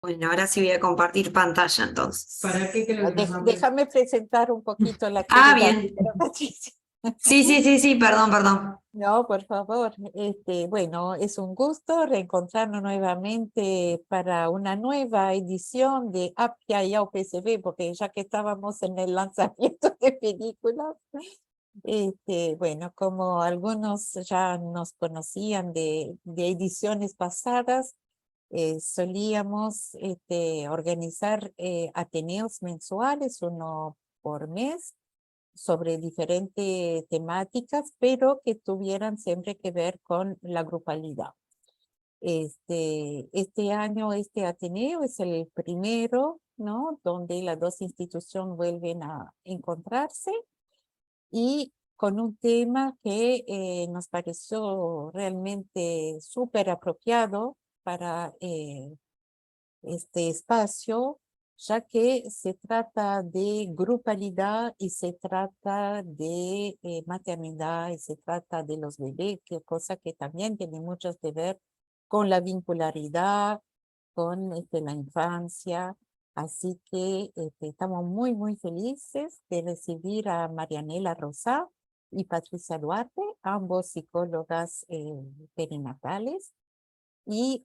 Bueno, ahora sí voy a compartir pantalla entonces. ¿Para qué creo que nos vamos? Déjame presentar un poquito la Ah, querida bien. señora Patricia. Sí, perdón, perdón. No, por favor. Bueno, es un gusto reencontrarnos nuevamente para una nueva edición de Apia y AUPSB, porque ya que estábamos en el lanzamiento de películas, bueno, como algunos ya nos conocían de ediciones pasadas, solíamos organizar ateneos mensuales, uno por mes, sobre diferentes temáticas, pero que tuvieran siempre que ver con la grupalidad. Este año, este Ateneo es el primero, ¿no? Donde las dos instituciones vuelven a encontrarse y con un tema que nos pareció realmente súper apropiado para este espacio, ya que se trata de grupalidad y se trata de maternidad y se trata de los bebés, cosa que también tiene mucho que ver con la vincularidad, con la infancia. Así que estamos muy felices de recibir a Marianela Rosá y Patricia Duarte, ambos psicólogas perinatales, y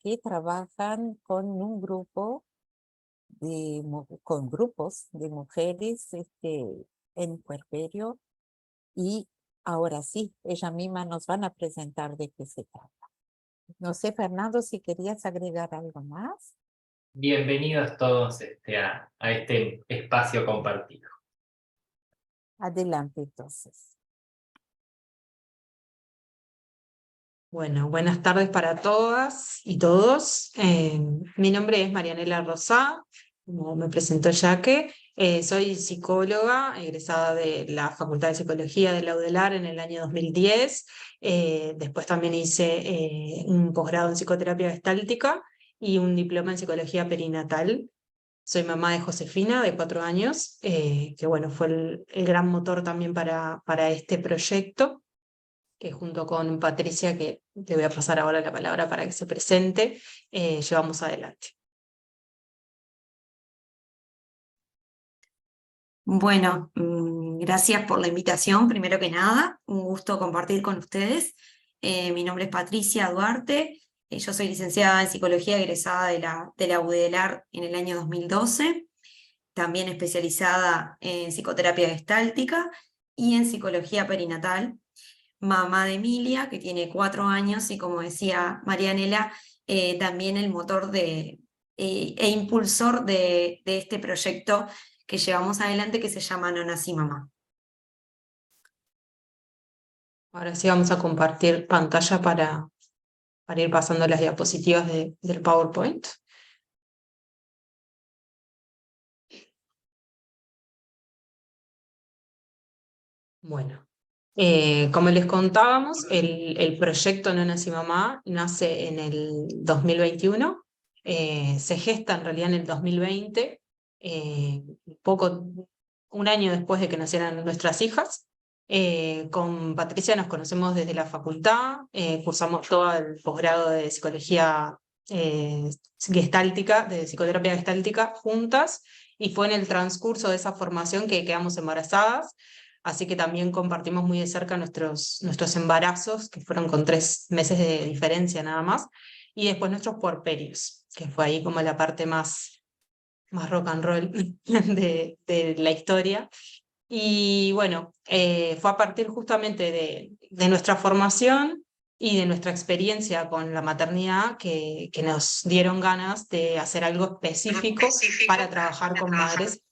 que trabajan con un grupo con grupos de mujeres en puerperio, y ahora sí, ellas mismas nos van a presentar de qué se trata. No sé, Fernando, si querías agregar algo más. Bienvenidos todos a este espacio compartido. Adelante, entonces. Bueno, buenas tardes para todas y todos. Mi nombre es Marianela Rosá, como me presentó Yaque. Soy psicóloga, egresada de la Facultad de Psicología de la UDELAR en el año 2010. Después también hice un posgrado en psicoterapia gestáltica y un diploma en psicología perinatal. Soy mamá de Josefina, de 4 años, que bueno, fue el gran motor también para este proyecto, que junto con Patricia, que te voy a pasar ahora la palabra para que se presente, llevamos adelante. Bueno, gracias por la invitación, primero que nada, un gusto compartir con ustedes. Mi nombre es Patricia Duarte, yo soy licenciada en Psicología egresada de la UDELAR en el año 2012, también especializada en psicoterapia gestáltica y en psicología perinatal, mamá de Emilia, que tiene 4 años, y como decía Marianela, también el motor e impulsor de este proyecto que llevamos adelante, que se llama No Nací Mamá. Ahora sí vamos a compartir pantalla para ir pasando las diapositivas del PowerPoint. Bueno, como les contábamos, el proyecto No Nací Mamá nace en el 2021, se gesta en realidad en el 2020, un año después de que nacieran nuestras hijas. Con Patricia nos conocemos desde la facultad, cursamos todo el posgrado de psicología gestáltica, de psicoterapia gestáltica juntas, y fue en el transcurso de esa formación que quedamos embarazadas. Así que también compartimos muy de cerca nuestros embarazos, que fueron con 3 meses de diferencia nada más, y después nuestros puerperios, que fue ahí como la parte más rock and roll de la historia. Y bueno, fue a partir justamente de nuestra formación y de nuestra experiencia con la maternidad que nos dieron ganas de hacer algo específico para trabajar con madres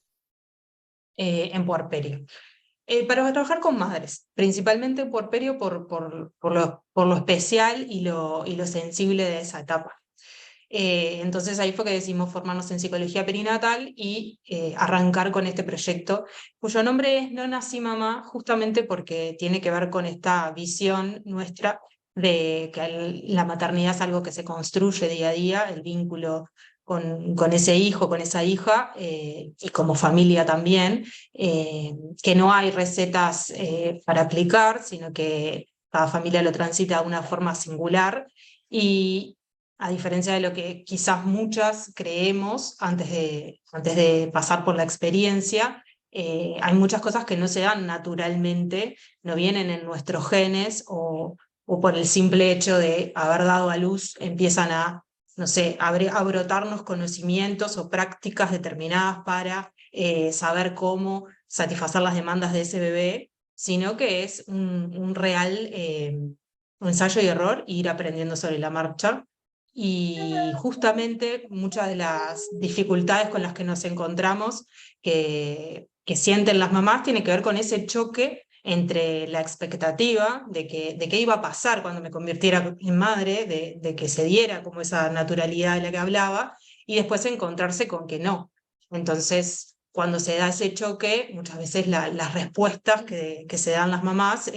en puerperio. Para trabajar con madres, principalmente puerperio por lo especial y lo sensible de esa etapa. Entonces ahí fue que decidimos formarnos en psicología perinatal y arrancar con este proyecto, cuyo nombre es No Nací Mamá, justamente porque tiene que ver con esta visión nuestra de que la maternidad es algo que se construye día a día, el vínculo con ese hijo, con esa hija, y como familia también, que no hay recetas para aplicar, sino que cada familia lo transita de una forma singular. Y a diferencia de lo que quizás muchas creemos antes de pasar por la experiencia, hay muchas cosas que no se dan naturalmente, no vienen en nuestros genes o por el simple hecho de haber dado a luz empiezan a, no sé, a brotarnos conocimientos o prácticas determinadas para saber cómo satisfacer las demandas de ese bebé, sino que es un real ensayo y error, ir aprendiendo sobre la marcha. Y justamente muchas de las dificultades con las que nos encontramos, que sienten las mamás, tiene que ver con ese choque entre la expectativa de qué iba a pasar cuando me convirtiera en madre, de que se diera como esa naturalidad de la que hablaba, y después encontrarse con que no. Entonces, cuando se da ese choque, muchas veces las respuestas que se dan las mamás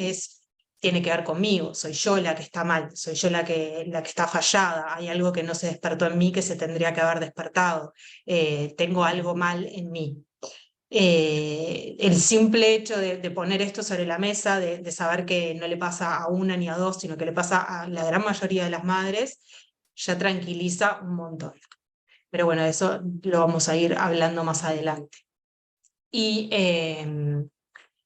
tiene que ver conmigo, soy yo la que está mal, soy yo la que está fallada, hay algo que no se despertó en mí que se tendría que haber despertado, tengo algo mal en mí. El simple hecho de poner esto sobre la mesa, de saber que no le pasa a una ni a dos, sino que le pasa a la gran mayoría de las madres, ya tranquiliza un montón. Pero bueno, eso lo vamos a ir hablando más adelante. Y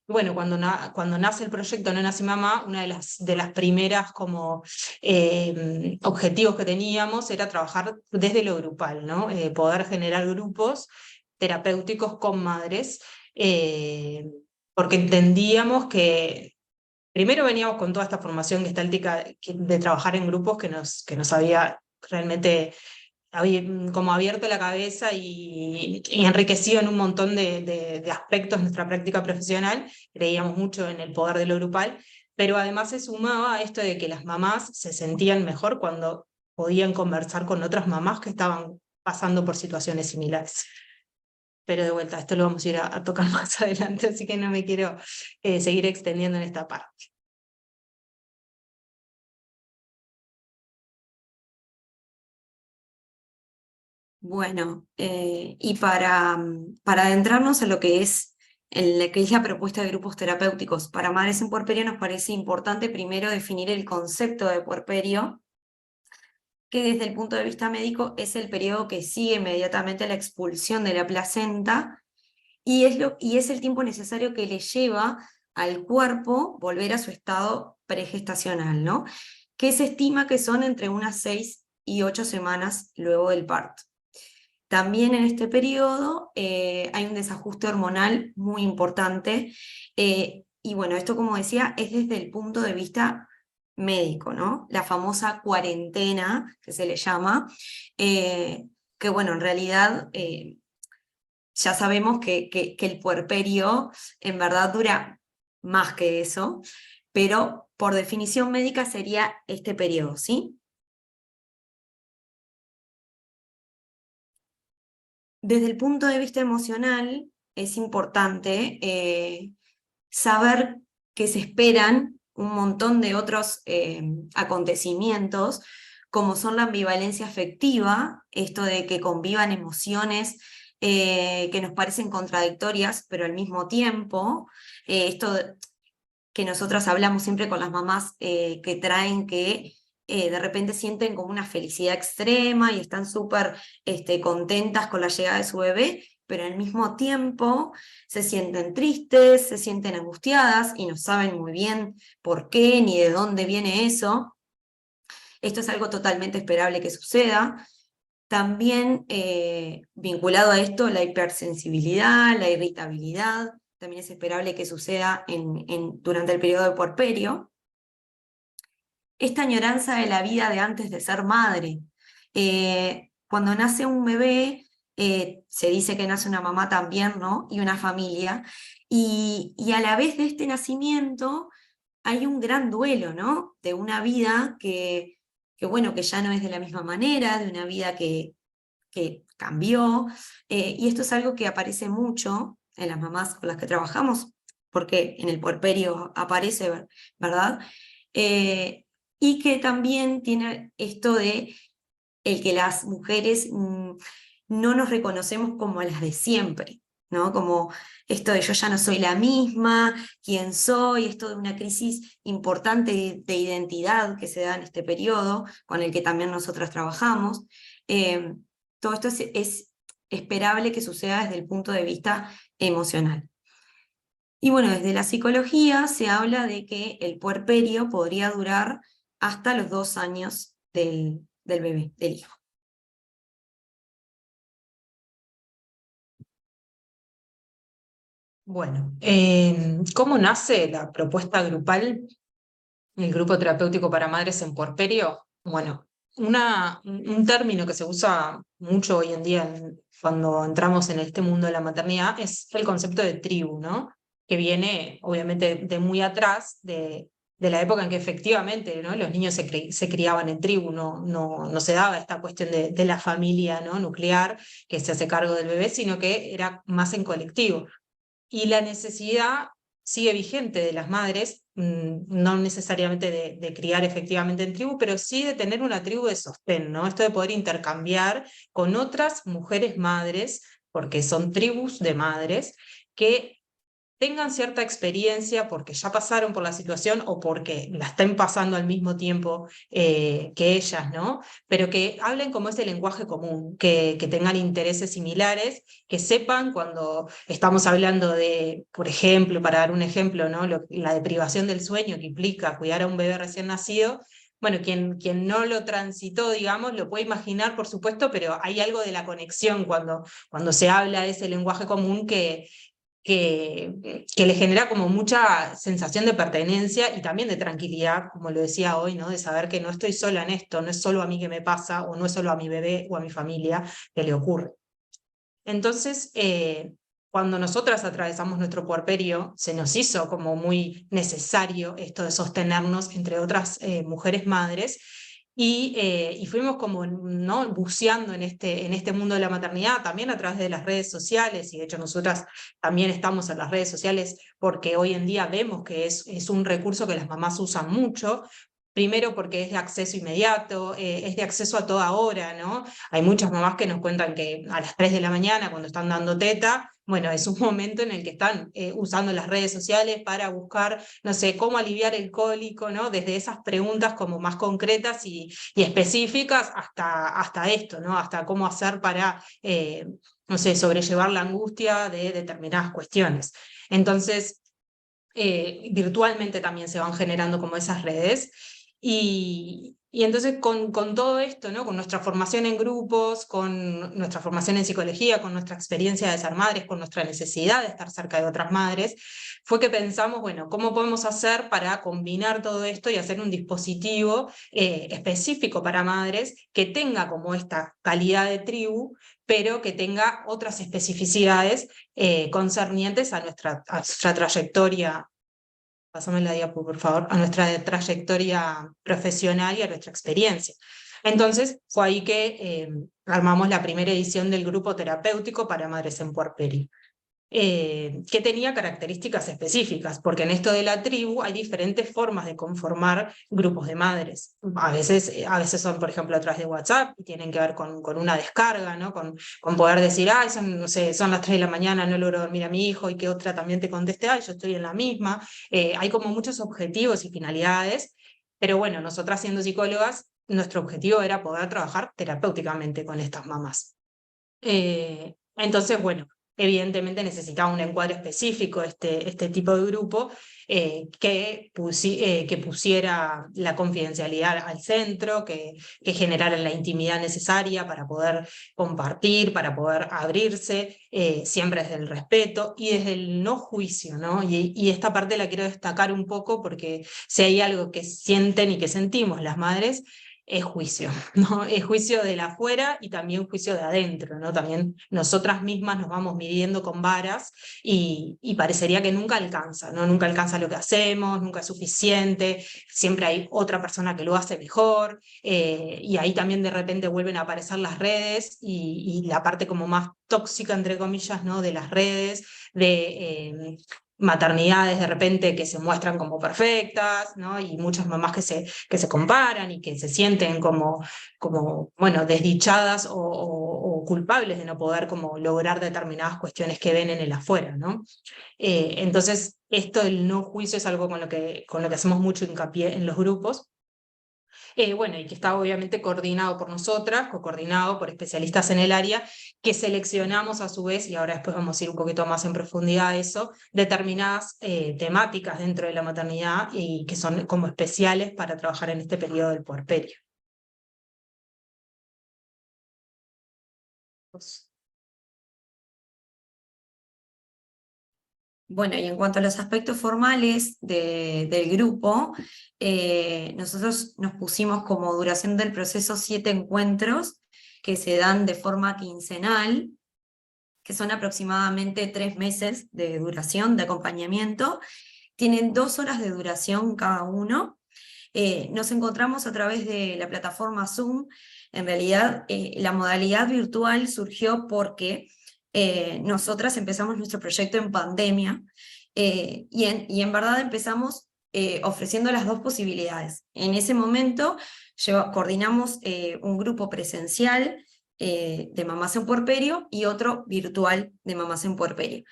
bueno, cuando nace el proyecto No Nací Mamá, una de las primeras como objetivos que teníamos era trabajar desde lo grupal, ¿no? Poder generar grupos terapéuticos con madres, porque entendíamos que primero veníamos con toda esta formación gestáltica de trabajar en grupos que nos había realmente como abierto la cabeza y enriquecido en un montón de aspectos de nuestra práctica profesional. Creíamos mucho en el poder de lo grupal, pero además se sumaba a esto de que las mamás se sentían mejor cuando podían conversar con otras mamás que estaban pasando por situaciones similares. Pero de vuelta, esto lo vamos a ir a tocar más adelante, así que no me quiero seguir extendiendo en esta parte. Bueno, y para adentrarnos en lo que es, la propuesta de grupos terapéuticos para madres en puerperio, nos parece importante primero definir el concepto de puerperio, que desde el punto de vista médico es el periodo que sigue inmediatamente a la expulsión de la placenta, y es el tiempo necesario que le lleva al cuerpo volver a su estado pregestacional, ¿no? Que se estima que son entre unas 6 y 8 semanas luego del parto. También en este periodo hay un desajuste hormonal muy importante, y bueno, esto, como decía, es desde el punto de vista médico, ¿no? La famosa cuarentena, que se le llama, que bueno, en realidad ya sabemos que el puerperio en verdad dura más que eso, pero por definición médica sería este periodo, ¿sí? Desde el punto de vista emocional, es importante saber que se esperan un montón de otros acontecimientos, como son la ambivalencia afectiva, esto de que convivan emociones que nos parecen contradictorias, pero al mismo tiempo, que nosotras hablamos siempre con las mamás que traen que de repente sienten como una felicidad extrema y están súper contentas con la llegada de su bebé, pero al mismo tiempo se sienten tristes, se sienten angustiadas y no saben muy bien por qué ni de dónde viene eso. Esto es algo totalmente esperable que suceda. También vinculado a esto, la hipersensibilidad, la irritabilidad, también es esperable que suceda durante el periodo de puerperio. Esta añoranza de la vida de antes de ser madre. Cuando nace un bebé, se dice que nace una mamá también, ¿no? Y una familia. Y a la vez de este nacimiento hay un gran duelo, ¿no? De una vida bueno, que ya no es de la misma manera, de una vida que cambió. Y esto es algo que aparece mucho en las mamás con las que trabajamos, porque en el puerperio aparece, ¿verdad? Y que también tiene esto de el que las mujeres no nos reconocemos como las de siempre, ¿no? Como esto de yo ya no soy la misma, quién soy, esto de una crisis importante de identidad que se da en este periodo, con el que también nosotras trabajamos. Todo esto es esperable que suceda desde el punto de vista emocional. Y bueno, desde la psicología se habla de que el puerperio podría durar hasta los 2 años del bebé, del hijo. Bueno, ¿cómo nace la propuesta grupal, el grupo terapéutico para madres en puerperio? Bueno, un término que se usa mucho hoy en día cuando entramos en este mundo de la maternidad es el concepto de tribu, ¿no? Que viene obviamente de muy atrás, de la época en que efectivamente, ¿no?, los niños se criaban en tribu, no se daba esta cuestión de la familia, ¿no?, nuclear que se hace cargo del bebé, sino que era más en colectivo. Y la necesidad sigue vigente de las madres, no necesariamente de criar efectivamente en tribu, pero sí de tener una tribu de sostén, ¿no? Esto de poder intercambiar con otras mujeres madres, porque son tribus de madres, que tengan cierta experiencia porque ya pasaron por la situación o porque la estén pasando al mismo tiempo que ellas, ¿no? Pero que hablen como ese lenguaje común, que tengan intereses similares, que sepan cuando estamos hablando de, por ejemplo, para dar un ejemplo, ¿no?, la deprivación del sueño que implica cuidar a un bebé recién nacido. Bueno, quien no lo transitó, digamos, lo puede imaginar, por supuesto, pero hay algo de la conexión cuando se habla de ese lenguaje común que le genera como mucha sensación de pertenencia y también de tranquilidad, como lo decía hoy, ¿no?, de saber que no estoy sola en esto, no es solo a mí que me pasa, o no es solo a mi bebé o a mi familia que le ocurre. Entonces, cuando nosotras atravesamos nuestro puerperio, se nos hizo como muy necesario esto de sostenernos entre otras mujeres madres, y fuimos como, ¿no?, buceando en este mundo de la maternidad, también a través de las redes sociales, y de hecho nosotras también estamos en las redes sociales porque hoy en día vemos que es un recurso que las mamás usan mucho. Primero porque es de acceso inmediato, es de acceso a toda hora, ¿no? Hay muchas mamás que nos cuentan que a las 3 de la mañana, cuando están dando teta, bueno, es un momento en el que están usando las redes sociales para buscar, no sé, cómo aliviar el cólico, ¿no? Desde esas preguntas como más concretas y específicas hasta esto, ¿no? Hasta cómo hacer para, no sé, sobrellevar la angustia de determinadas cuestiones. Entonces, virtualmente también se van generando como esas redes. Y entonces con todo esto, ¿no?, con nuestra formación en grupos, con nuestra formación en psicología, con nuestra experiencia de ser madres, con nuestra necesidad de estar cerca de otras madres, fue que pensamos, bueno, ¿cómo podemos hacer para combinar todo esto y hacer un dispositivo específico para madres que tenga como esta calidad de tribu, pero que tenga otras especificidades concernientes a nuestra trayectoria? Pásame la diapo, por favor, a nuestra trayectoria profesional y a nuestra experiencia. Entonces, fue ahí que armamos la primera edición del grupo terapéutico para madres en puerperio, que tenía características específicas, porque en esto de la tribu hay diferentes formas de conformar grupos de madres. A veces son, por ejemplo, a través de WhatsApp, y tienen que ver con una descarga, ¿no?, con poder decir, ay, no sé, son las 3 de la mañana, no logro dormir a mi hijo, y que otra también te conteste, ay, yo estoy en la misma. Hay como muchos objetivos y finalidades, pero bueno, nosotras siendo psicólogas, nuestro objetivo era poder trabajar terapéuticamente con estas mamás. Entonces, bueno, evidentemente necesitaba un encuadre específico este tipo de grupo que pusiera la confidencialidad al centro, que generara la intimidad necesaria para poder compartir, para poder abrirse, siempre desde el respeto y desde el no juicio, ¿no? Y esta parte la quiero destacar un poco porque si hay algo que sienten y que sentimos las madres, es juicio, ¿no? Es juicio de la afuera y también juicio de adentro, ¿no? También nosotras mismas nos vamos midiendo con varas y parecería que nunca alcanza, ¿no? Nunca alcanza lo que hacemos, nunca es suficiente, siempre hay otra persona que lo hace mejor, y ahí también de repente vuelven a aparecer las redes y la parte como más tóxica, entre comillas, ¿no?, de las redes, maternidades de repente que se muestran como perfectas, ¿no? Y muchas mamás que se comparan y que se sienten como bueno, desdichadas o culpables de no poder como lograr determinadas cuestiones que ven en el afuera, ¿no? Entonces, esto del no juicio es algo con lo que hacemos mucho hincapié en los grupos. Bueno, y que está obviamente coordinado por nosotras, co-coordinado por especialistas en el área, que seleccionamos a su vez, y ahora después vamos a ir un poquito más en profundidad a eso, determinadas temáticas dentro de la maternidad y que son como especiales para trabajar en este periodo del puerperio. Bueno, y en cuanto a los aspectos formales del grupo, nosotros nos pusimos como duración del proceso 7 encuentros que se dan de forma quincenal, que son aproximadamente 3 meses de duración de acompañamiento. Tienen 2 horas de duración cada uno. Nos encontramos a través de la plataforma Zoom. En realidad, la modalidad virtual surgió porque nosotras empezamos nuestro proyecto en pandemia, y en verdad empezamos ofreciendo las dos posibilidades. En ese momento coordinamos un grupo presencial de mamás en puerperio y otro virtual de mamás en puerperio.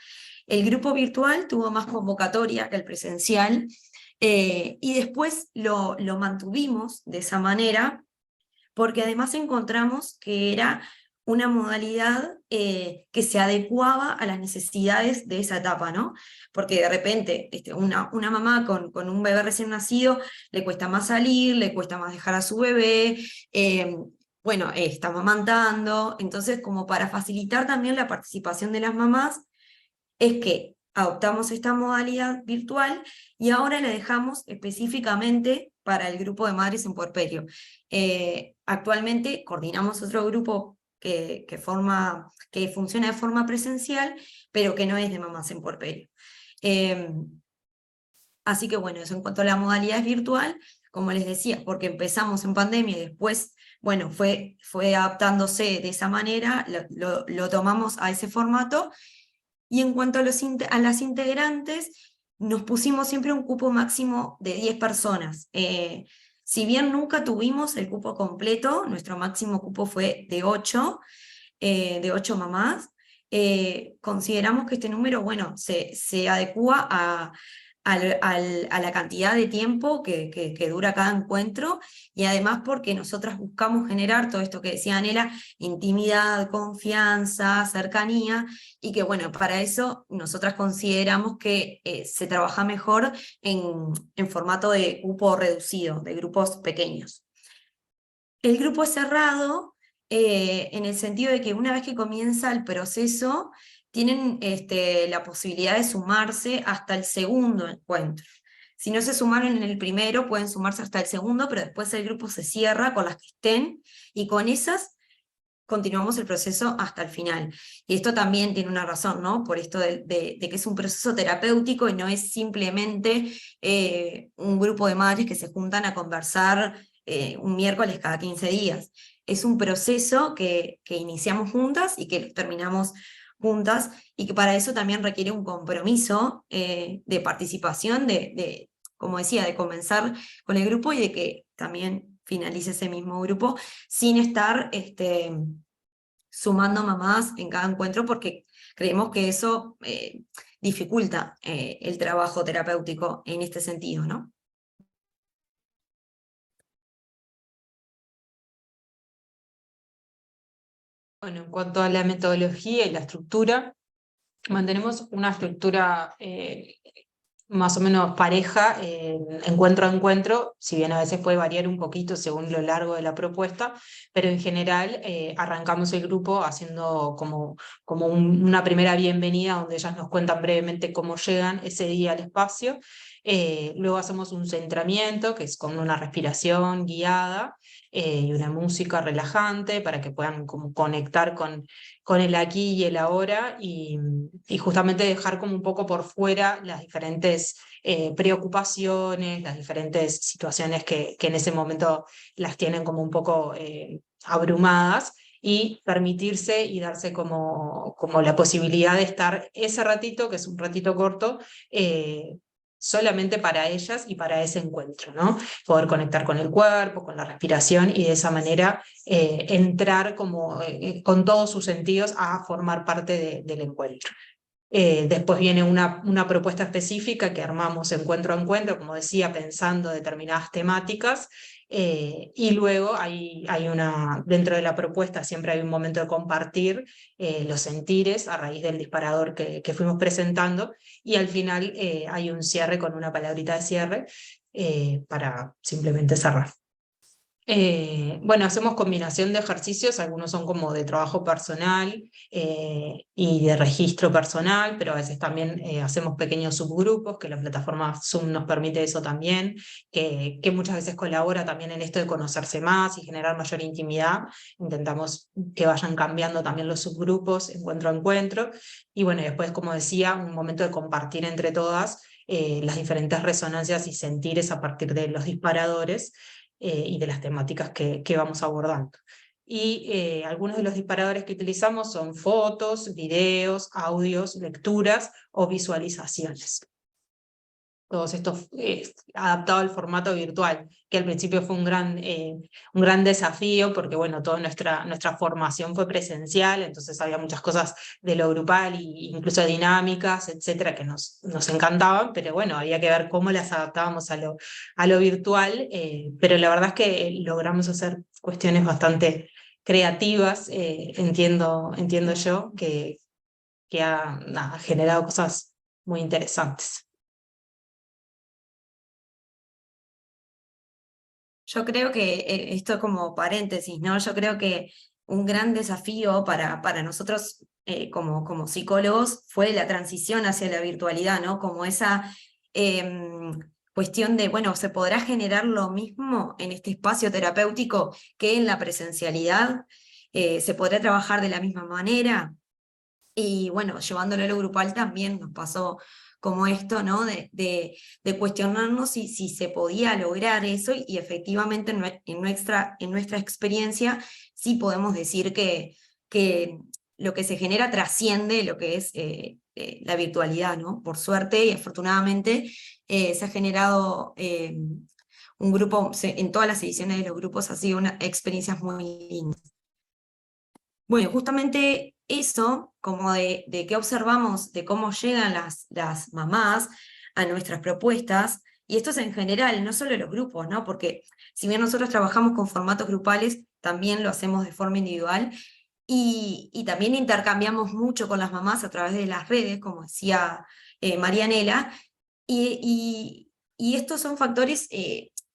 El grupo virtual tuvo más convocatoria que el presencial, y después lo mantuvimos de esa manera, porque además encontramos que era una modalidad que se adecuaba a las necesidades de esa etapa, ¿no? Porque de repente una mamá con un bebé recién nacido le cuesta más salir, le cuesta más dejar a su bebé, bueno, está amamantando, entonces como para facilitar también la participación de las mamás, es que adoptamos esta modalidad virtual y ahora la dejamos específicamente para el grupo de madres en puerperio. Actualmente coordinamos otro grupo que funciona de forma presencial, pero que no es de mamás en puerperio. Así que bueno, eso en cuanto a la modalidad virtual, como les decía, porque empezamos en pandemia y después, bueno, fue adaptándose de esa manera, lo tomamos a ese formato. Y en cuanto a las integrantes, nos pusimos siempre un cupo máximo de 10 personas. Si bien nunca tuvimos el cupo completo, nuestro máximo cupo fue de 8 mamás, consideramos que este número, bueno, se adecua a la cantidad de tiempo que dura cada encuentro, y además porque nosotras buscamos generar todo esto que decía Anela, intimidad, confianza, cercanía, y que bueno, para eso nosotras consideramos que se trabaja mejor en formato de grupo reducido, de grupos pequeños. El grupo es cerrado en el sentido de que una vez que comienza el proceso, tienen la posibilidad de sumarse hasta el segundo encuentro. Si no se sumaron en el primero, pueden sumarse hasta el segundo, pero después el grupo se cierra con las que estén, y con esas continuamos el proceso hasta el final. Y esto también tiene una razón, ¿no? Por esto de que es un proceso terapéutico y no es simplemente un grupo de madres que se juntan a conversar un miércoles cada 15 días. Es un proceso que iniciamos juntas y que terminamos juntas, y que para eso también requiere un compromiso de participación, como decía, de comenzar con el grupo y de que también finalice ese mismo grupo, sin estar sumando mamás en cada encuentro, porque creemos que eso dificulta el trabajo terapéutico en este sentido, ¿no? Bueno, en cuanto a la metodología y la estructura, mantenemos una estructura más o menos pareja, encuentro a encuentro, si bien a veces puede variar un poquito según lo largo de la propuesta, pero en general arrancamos el grupo haciendo como una primera bienvenida donde ellas nos cuentan brevemente cómo llegan ese día al espacio. Luego hacemos un centramiento, que es con una respiración guiada y una música relajante para que puedan como conectar con el aquí y el ahora, y justamente dejar como un poco por fuera las diferentes preocupaciones, las diferentes situaciones que en ese momento las tienen como un poco abrumadas, y permitirse y darse como la posibilidad de estar ese ratito, que es un ratito corto, solamente para ellas y para ese encuentro, ¿no? Poder conectar con el cuerpo, con la respiración y de esa manera entrar con todos sus sentidos a formar parte del encuentro. Después viene una propuesta específica que armamos encuentro a encuentro, como decía, pensando determinadas temáticas, y luego dentro de la propuesta siempre hay un momento de compartir los sentires a raíz del disparador que fuimos presentando, y al final hay un cierre con una palabrita de cierre para simplemente cerrar. Bueno, hacemos combinación de ejercicios, algunos son como de trabajo personal y de registro personal, pero a veces también hacemos pequeños subgrupos, que la plataforma Zoom nos permite eso también, que muchas veces colabora también en esto de conocerse más y generar mayor intimidad. Intentamos que vayan cambiando también los subgrupos, encuentro a encuentro, y bueno, después, como decía, un momento de compartir entre todas las diferentes resonancias y sentires a partir de los disparadores y de las temáticas que vamos abordando. Y algunos de los disparadores que utilizamos son fotos, videos, audios, lecturas o visualizaciones. Todos estos adaptados al formato virtual, que al principio fue un gran desafío, porque bueno, toda nuestra formación fue presencial, entonces había muchas cosas de lo grupal, e incluso dinámicas, etcétera, que nos encantaban, pero bueno, había que ver cómo las adaptábamos a lo virtual, pero la verdad es que logramos hacer cuestiones bastante creativas, entiendo yo, que ha generado cosas muy interesantes. Yo creo que esto como paréntesis, ¿no? Yo creo que un gran desafío para nosotros como psicólogos fue la transición hacia la virtualidad, ¿no? Como esa cuestión de, bueno, ¿se podrá generar lo mismo en este espacio terapéutico que en la presencialidad? ¿Se podrá trabajar de la misma manera? Y bueno, llevándolo a lo grupal también nos pasó como esto, ¿no? De cuestionarnos si se podía lograr eso, y efectivamente en nuestra experiencia sí podemos decir que lo que se genera trasciende lo que es la virtualidad, ¿no? Por suerte y afortunadamente se ha generado un grupo, en todas las ediciones de los grupos ha sido una experiencias muy lindas. Bueno, justamente eso, como de qué observamos, de cómo llegan las mamás a nuestras propuestas, y esto es en general, no solo los grupos, ¿no? Porque si bien nosotros trabajamos con formatos grupales, también lo hacemos de forma individual, y también intercambiamos mucho con las mamás a través de las redes, como decía Marianela, y estos son factores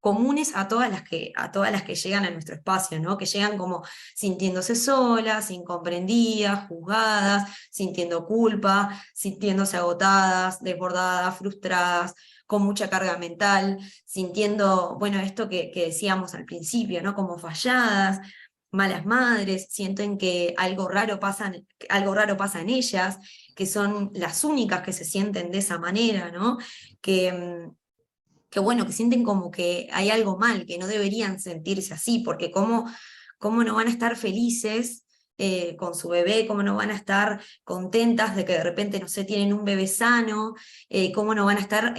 comunes a todas las que llegan a nuestro espacio, ¿no? Que llegan como sintiéndose solas, incomprendidas, juzgadas, sintiendo culpa, sintiéndose agotadas, desbordadas, frustradas, con mucha carga mental, sintiendo, bueno, esto que decíamos al principio, ¿no? Como falladas, malas madres, sienten que algo raro pasa en ellas, que son las únicas que se sienten de esa manera, ¿no? Que bueno, que sienten como que hay algo mal, que no deberían sentirse así, porque cómo no van a estar felices con su bebé, cómo no van a estar contentas de que de repente, no sé, tienen un bebé sano, cómo no van a estar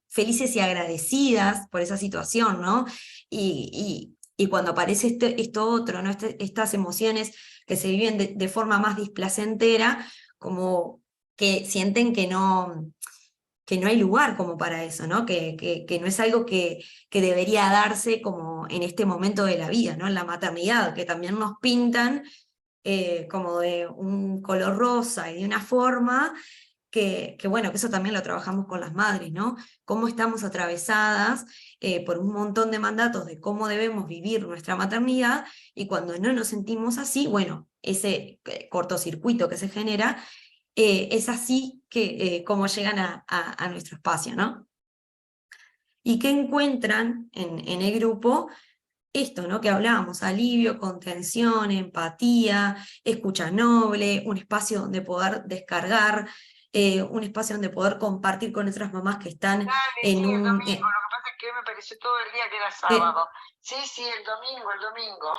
felices y agradecidas por esa situación, ¿no? Y cuando aparece esto otro, ¿no? Estas emociones que se viven de forma más displacentera, como que sienten que no hay lugar como para eso, ¿no? Que no es algo que debería darse como en este momento de la vida, ¿no? En la maternidad, que también nos pintan como de un color rosa y de una forma bueno, que eso también lo trabajamos con las madres, ¿no? Cómo estamos atravesadas por un montón de mandatos de cómo debemos vivir nuestra maternidad, y cuando no nos sentimos así, bueno, ese cortocircuito que se genera, es así que como llegan a nuestro espacio, ¿no? Y que encuentran en el grupo esto, ¿no? Que hablábamos: alivio, contención, empatía, escucha noble, un espacio donde poder descargar, un espacio donde poder compartir con otras mamás que están en Sí, un... el domingo, lo que pasa es que me pareció todo el día que era sábado. Sí, el domingo.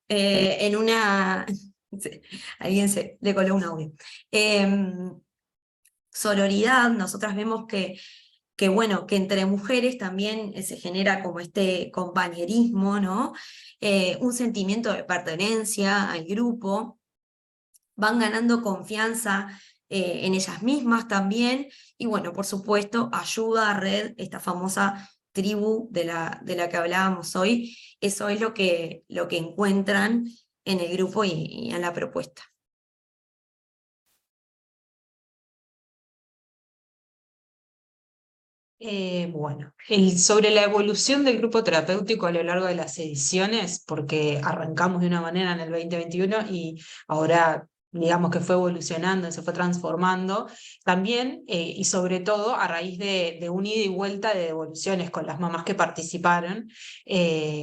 en una... Alguien le coló un audio. Sororidad, nosotras vemos que bueno, que entre mujeres también se genera como este compañerismo, ¿no? Un sentimiento de pertenencia al grupo, van ganando confianza en ellas mismas también, y bueno, por supuesto, ayuda a Red, esta famosa tribu de la que hablábamos hoy, eso es lo que encuentran en el grupo y en la propuesta. Bueno, sobre la evolución del grupo terapéutico a lo largo de las ediciones, porque arrancamos de una manera en el 2021 y ahora digamos que fue evolucionando, se fue transformando, también y sobre todo a raíz de un ida y vuelta de devoluciones con las mamás que participaron.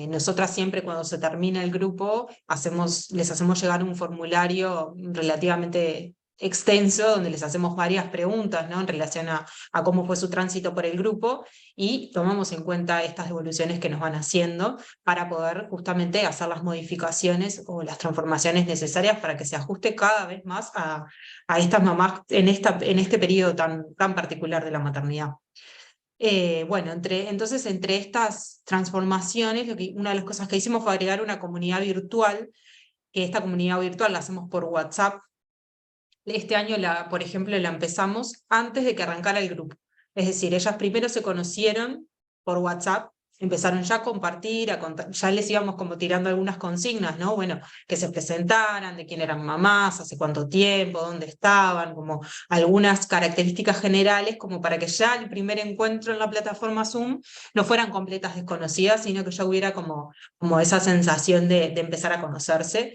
Nosotras siempre cuando se termina el grupo les hacemos llegar un formulario relativamente extenso donde les hacemos varias preguntas, ¿no? En relación a cómo fue su tránsito por el grupo y tomamos en cuenta estas devoluciones que nos van haciendo para poder justamente hacer las modificaciones o las transformaciones necesarias para que se ajuste cada vez más a estas mamás en este periodo tan particular de la maternidad. Bueno, entonces entre estas transformaciones, una de las cosas que hicimos fue agregar una comunidad virtual, que esta comunidad virtual la hacemos por WhatsApp. Este año, por ejemplo, la empezamos antes de que arrancara el grupo. Es decir, ellas primero se conocieron por WhatsApp, empezaron ya a compartir, ya les íbamos como tirando algunas consignas, ¿no? Bueno, que se presentaran, de quién eran mamás, hace cuánto tiempo, dónde estaban, como algunas características generales, como para que ya el primer encuentro en la plataforma Zoom no fueran completas desconocidas, sino que ya hubiera como esa sensación de empezar a conocerse.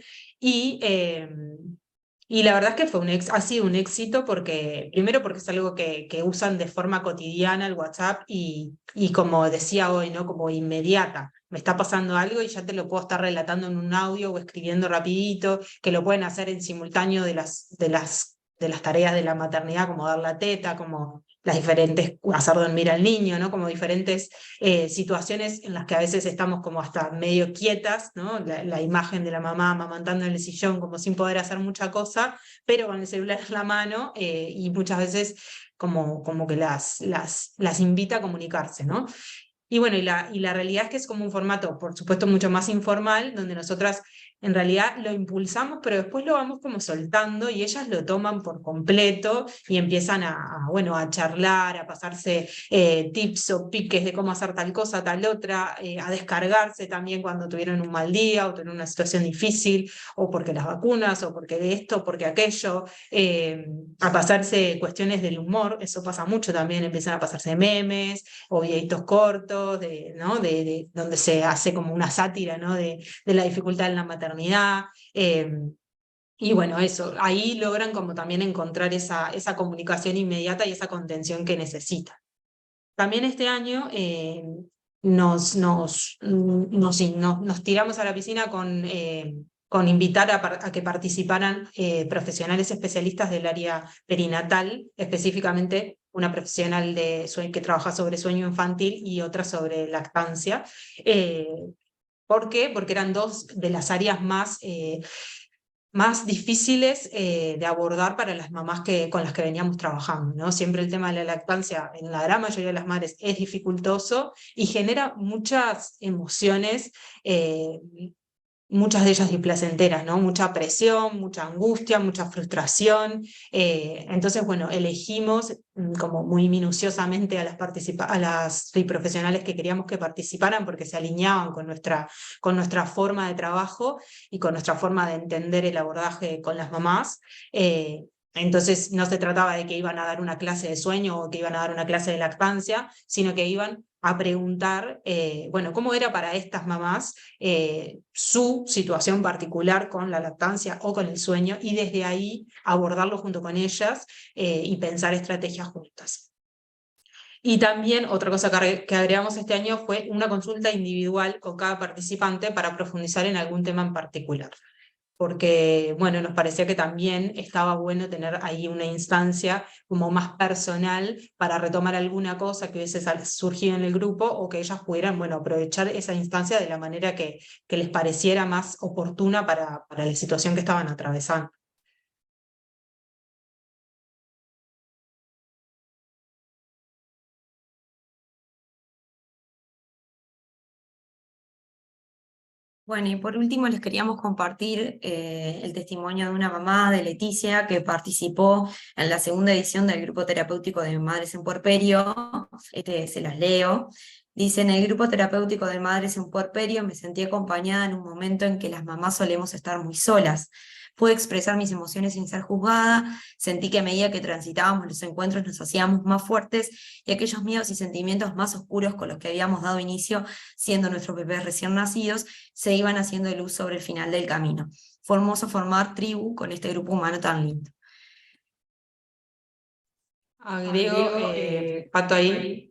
Y la verdad es que ha sido un éxito primero porque es algo que usan de forma cotidiana el WhatsApp y como decía hoy, ¿no? Como inmediata. Me está pasando algo y ya te lo puedo estar relatando en un audio o escribiendo rapidito, que lo pueden hacer en simultáneo de las tareas de la maternidad, como dar la teta, como las diferentes, hacer dormir al niño, ¿no? Como diferentes situaciones en las que a veces estamos como hasta medio quietas, ¿no? La imagen de la mamá amamantando en el sillón como sin poder hacer mucha cosa, pero con el celular en la mano y muchas veces como que las invita a comunicarse, ¿no? Y bueno, y la realidad es que es como un formato, por supuesto, mucho más informal, donde nosotras en realidad lo impulsamos, pero después lo vamos como soltando y ellas lo toman por completo y empiezan bueno, a charlar, a pasarse tips o piques de cómo hacer tal cosa, tal otra, a descargarse también cuando tuvieron un mal día o tuvieron una situación difícil, o porque las vacunas, o porque de esto, porque aquello, a pasarse cuestiones del humor, eso pasa mucho también, empiezan a pasarse memes o videitos cortos, ¿no? Donde se hace como una sátira, ¿no? de la dificultad en la maternidad. Y bueno, eso, ahí logran como también encontrar esa comunicación inmediata y esa contención que necesitan. También este año nos tiramos a la piscina con invitar a que participaran profesionales especialistas del área perinatal, específicamente una profesional que trabaja sobre sueño infantil y otra sobre lactancia. ¿Por qué? Porque eran dos de las áreas más difíciles de abordar para las mamás con las que veníamos trabajando, ¿no? Siempre el tema de la lactancia en la gran mayoría de las madres es dificultoso y genera muchas emociones, muchas de ellas displacenteras, ¿no? Mucha presión, mucha angustia, mucha frustración. Entonces, bueno, elegimos como muy minuciosamente a las profesionales que queríamos que participaran porque se alineaban con nuestra forma de trabajo y con nuestra forma de entender el abordaje con las mamás. Entonces no se trataba de que iban a dar una clase de sueño o que iban a dar una clase de lactancia, sino que iban a preguntar, bueno, cómo era para estas mamás su situación particular con la lactancia o con el sueño, y desde ahí abordarlo junto con ellas y pensar estrategias juntas. Y también otra cosa que agregamos este año fue una consulta individual con cada participante para profundizar en algún tema en particular. porque, bueno, nos parecía que también estaba bueno tener ahí una instancia como más personal para retomar alguna cosa que hubiese surgido en el grupo o que ellas pudieran, bueno, aprovechar esa instancia de la manera que les pareciera más oportuna para la situación que estaban atravesando. Bueno, y por último les queríamos compartir el testimonio de una mamá, de Leticia, que participó en la segunda edición del grupo terapéutico de Madres en Puerperio. Se las leo. Dice: en el grupo terapéutico de Madres en Puerperio me sentí acompañada en un momento en que las mamás solemos estar muy solas. Pude expresar mis emociones sin ser juzgada, sentí que a medida que transitábamos los encuentros nos hacíamos más fuertes y aquellos miedos y sentimientos más oscuros con los que habíamos dado inicio siendo nuestros bebés recién nacidos, se iban haciendo luz sobre el final del camino. Fue hermoso formar tribu con este grupo humano tan lindo. Agrego, Pato, ahí,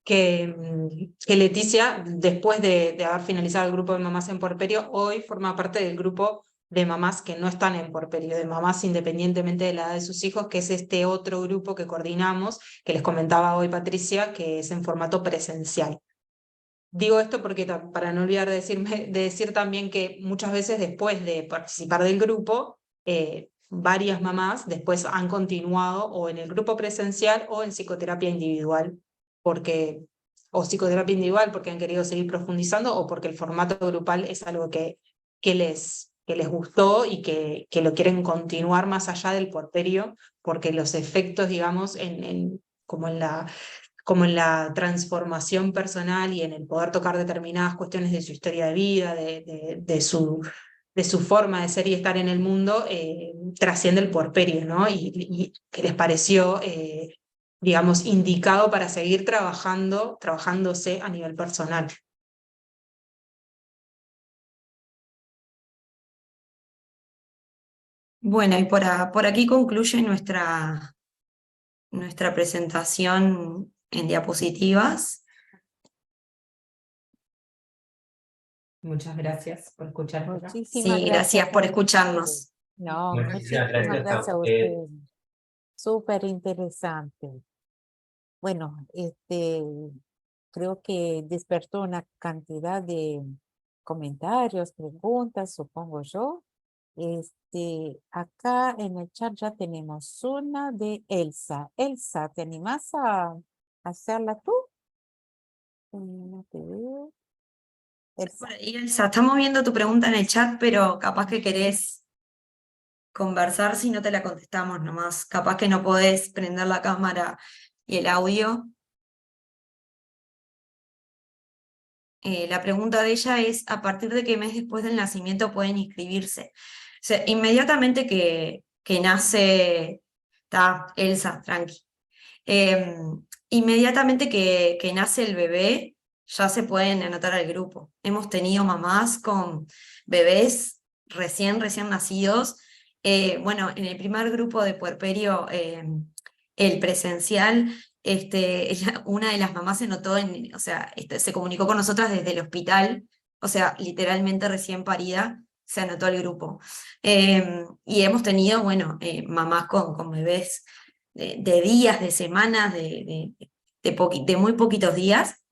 que Leticia, después de haber finalizado el grupo de mamás en Puerperio, hoy forma parte del grupo de mamás que no están en Puerperio, de mamás independientemente de la edad de sus hijos, que es este otro grupo que coordinamos, que les comentaba hoy Patricia, que es en formato presencial. Digo esto porque para no olvidar de decir también que muchas veces después de participar del grupo, varias mamás después han continuado o en el grupo presencial o en psicoterapia individual, o psicoterapia individual porque han querido seguir profundizando o porque el formato grupal es algo que les gustó y que lo quieren continuar más allá del puerperio, porque los efectos, digamos, como en la transformación personal y en el poder tocar determinadas cuestiones de su historia de vida, de su forma de ser y estar en el mundo, trasciende el puerperio, ¿no? Y que les pareció, digamos, indicado para seguir trabajándose a nivel personal. Bueno, y por aquí concluye nuestra presentación en diapositivas. Muchas gracias por escucharnos. Muchísimas Sí, gracias por a escucharnos. ustedes. No, Muchísimas muchísimas gracias a gracias a ustedes. ustedes. Súper interesante. Bueno, creo que despertó una cantidad de comentarios, preguntas, supongo yo. Acá en el chat ya tenemos una de Elsa. Elsa, ¿te animás a hacerla tú? No te veo. Elsa. Y Elsa, estamos viendo tu pregunta en el chat, pero capaz que querés conversar si no te la contestamos nomás. Capaz que no podés prender la cámara y el audio. La pregunta de ella es: ¿a partir de qué mes después del nacimiento pueden inscribirse? O sea, inmediatamente que nace, está Elsa, tranqui. Inmediatamente que nace el bebé, ya se pueden anotar al grupo. Hemos tenido mamás con bebés recién nacidos. Bueno, en el primer grupo de puerperio, el presencial, una de las mamás se notó, o sea, se comunicó con nosotras desde el hospital, o sea, literalmente recién parida, se anotó al grupo. Y hemos tenido, bueno, mamás con bebés de días, de semanas, de muy poquitos días,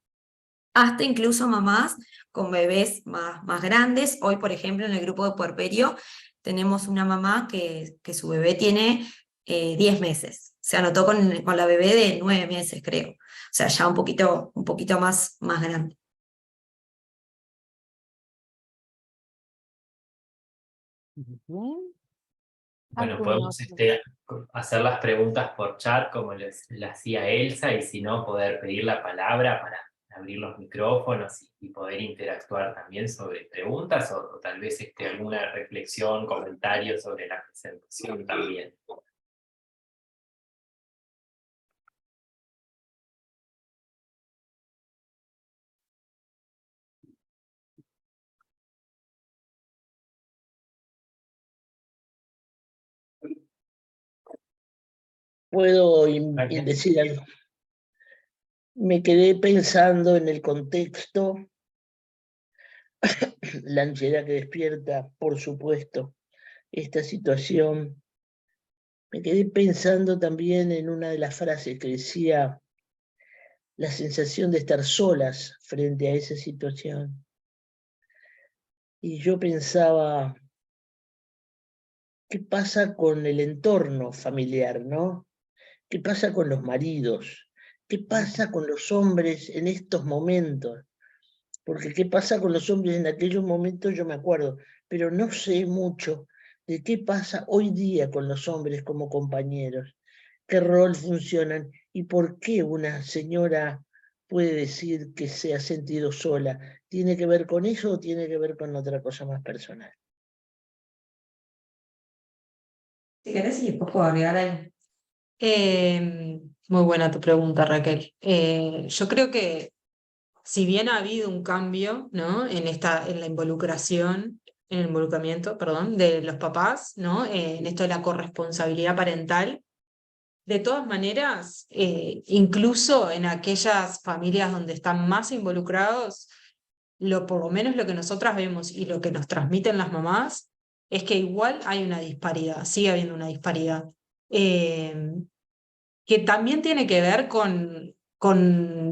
hasta incluso mamás con bebés más grandes. Hoy, por ejemplo, en el grupo de puerperio, tenemos una mamá que su bebé tiene 10 meses. Se anotó con la bebé de 9 meses, creo. O sea, ya un poquito más grande. Bien. Bueno, podemos hacer las preguntas por chat como le hacía Elsa, y si no, poder pedir la palabra para abrir los micrófonos y poder interactuar también sobre preguntas o tal vez alguna reflexión, comentario sobre la presentación también. Puedo decir algo. Me quedé pensando en el contexto la ansiedad que despierta, por supuesto, esta situación. Me quedé pensando también en una de las frases que decía la sensación de estar solas frente a esa situación. Y yo pensaba, ¿qué pasa con el entorno familiar, no? ¿Qué pasa con los maridos? ¿Qué pasa con los hombres en estos momentos? Porque qué pasa con los hombres en aquellos momentos yo me acuerdo, pero no sé mucho de qué pasa hoy día con los hombres como compañeros, qué rol funcionan y por qué una señora puede decir que se ha sentido sola. ¿Tiene que ver con eso o tiene que ver con otra cosa más personal? Si querés, y después puedo agregar algo. Muy buena tu pregunta, Raquel. Yo creo que si bien ha habido un cambio, ¿no? En la involucración, en el involucramiento, perdón, de los papás, ¿no? En esto de la corresponsabilidad parental, de todas maneras, incluso en aquellas familias donde están más involucrados, por lo menos lo que nosotras vemos y lo que nos transmiten las mamás, es que igual hay una disparidad, sigue habiendo una disparidad. Eh, que también tiene que ver con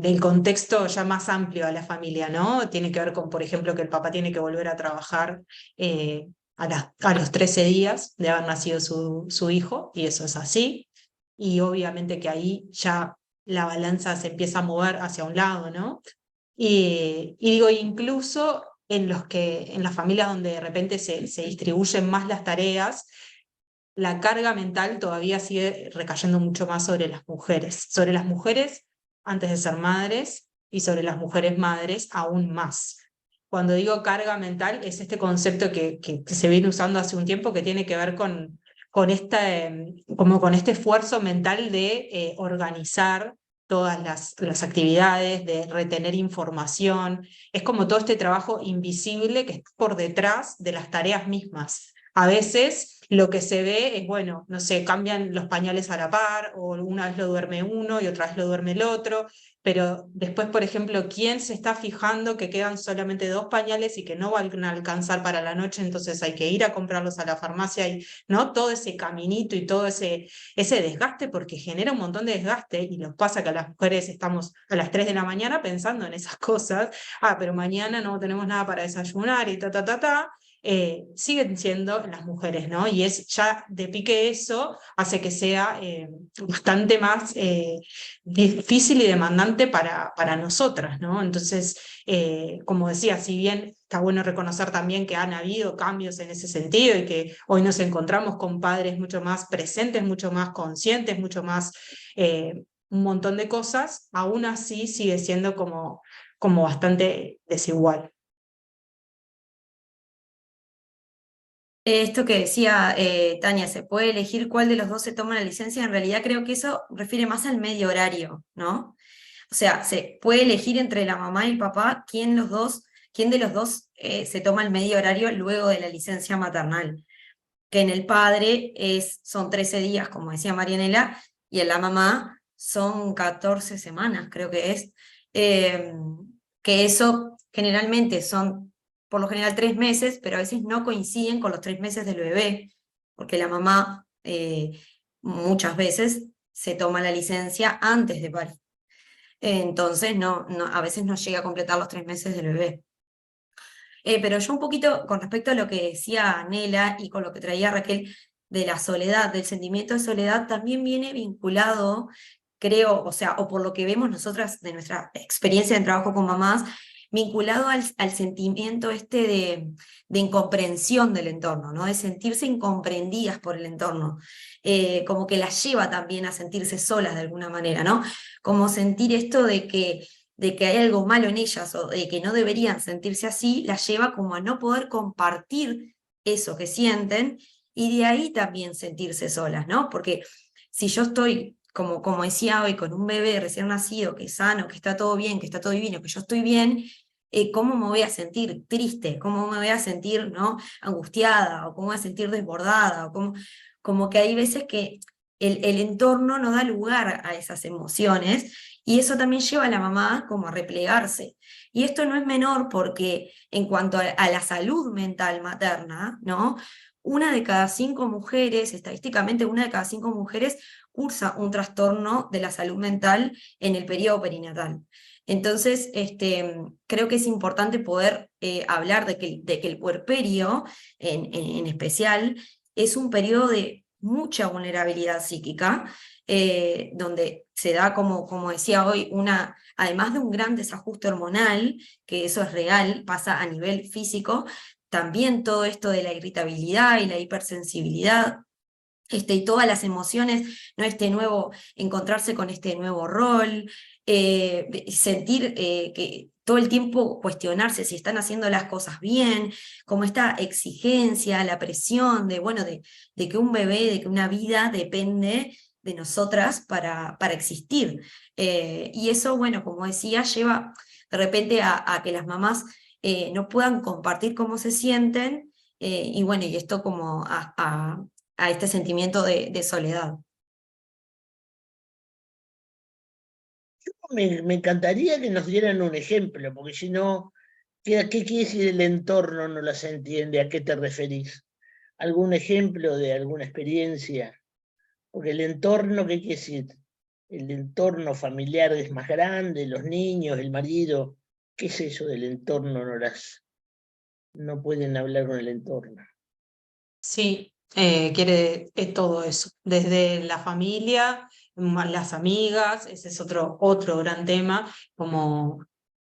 el contexto ya más amplio de la familia, ¿no? Tiene que ver con, por ejemplo, que el papá tiene que volver a trabajar a los 13 días de haber nacido su hijo, y eso es así, y obviamente que ahí ya la balanza se empieza a mover hacia un lado, ¿no? Y digo, incluso en las familias donde de repente se distribuyen más las tareas, la carga mental todavía sigue recayendo mucho más sobre las mujeres antes de ser madres y sobre las mujeres madres aún más. Cuando digo carga mental es este concepto que se viene usando hace un tiempo que tiene que ver como con este esfuerzo mental de organizar todas las actividades, de retener información. Es como todo este trabajo invisible que está por detrás de las tareas mismas. A veces lo que se ve es, bueno, no sé, cambian los pañales a la par, o una vez lo duerme uno y otra vez lo duerme el otro, pero después, por ejemplo, ¿quién se está fijando que quedan solamente 2 pañales y que no van a alcanzar para la noche, entonces hay que ir a comprarlos a la farmacia? Y ¿no? Todo ese caminito y todo ese desgaste, porque genera un montón de desgaste, y nos pasa que a las mujeres estamos a las 3 de la mañana pensando en esas cosas, pero mañana no tenemos nada para desayunar y siguen siendo las mujeres, ¿no? Y es ya de pique eso hace que sea bastante más difícil y demandante para nosotras, ¿no? Entonces, como decía, si bien está bueno reconocer también que han habido cambios en ese sentido y que hoy nos encontramos con padres mucho más presentes, mucho más conscientes, mucho más un montón de cosas, aún así sigue siendo como bastante desigual. Esto que decía Tania, ¿se puede elegir cuál de los dos se toma la licencia? En realidad creo que eso refiere más al medio horario, ¿no? O sea, se puede elegir entre la mamá y el papá quién de los dos se toma el medio horario luego de la licencia maternal. Que en el padre son 13 días, como decía Marianela, y en la mamá son 14 semanas, creo que es. Que eso generalmente son, por lo general, 3 meses, pero a veces no coinciden con los 3 meses del bebé, porque la mamá muchas veces se toma la licencia antes de parir. Entonces a veces no llega a completar los 3 meses del bebé. Pero yo un poquito con respecto a lo que decía Nela y con lo que traía Raquel de la soledad, del sentimiento de soledad, también viene vinculado, creo, o sea, o por lo que vemos nosotras de nuestra experiencia en trabajo con mamás, vinculado al sentimiento de incomprensión del entorno, ¿no? De sentirse incomprendidas por el entorno, como que las lleva también a sentirse solas de alguna manera, ¿no? Como sentir esto de que hay algo malo en ellas o de que no deberían sentirse así, las lleva como a no poder compartir eso que sienten y de ahí también sentirse solas, ¿no? Porque si yo estoy, como decía hoy, con un bebé recién nacido, que es sano, que está todo bien, que está todo divino, que yo estoy bien, ¿cómo me voy a sentir triste? ¿Cómo me voy a sentir, ¿no? angustiada? ¿O cómo me voy a sentir desbordada? ¿O como que hay veces que el entorno no da lugar a esas emociones, Y eso también lleva a la mamá como a replegarse. Y esto no es menor porque en cuanto a la salud mental materna, ¿no? Una de cada 5 mujeres, estadísticamente una de cada 5 mujeres cursa un trastorno de la salud mental en el periodo perinatal. Entonces, creo que es importante poder hablar de que el puerperio, en especial, es un periodo de mucha vulnerabilidad psíquica, donde se da, como decía hoy, además de un gran desajuste hormonal, que eso es real, pasa a nivel físico, también todo esto de la irritabilidad y la hipersensibilidad, y todas las emociones, ¿no? Encontrarse con este nuevo rol, sentir que todo el tiempo cuestionarse si están haciendo las cosas bien, como esta exigencia, la presión de que un bebé, de que una vida depende de nosotras para existir. Y eso, bueno, como decía, lleva de repente a que las mamás no puedan compartir cómo se sienten, y bueno, y esto como a este sentimiento de soledad. Me encantaría que nos dieran un ejemplo, porque si no, ¿qué quiere decir el entorno no las entiende? ¿A qué te referís? ¿Algún ejemplo de alguna experiencia? Porque el entorno, ¿qué quiere decir? El entorno familiar es más grande, los niños, el marido. ¿Qué es eso del entorno? No pueden hablar con el entorno. Sí, quiere todo eso, desde la familia, las amigas, ese es otro gran tema, como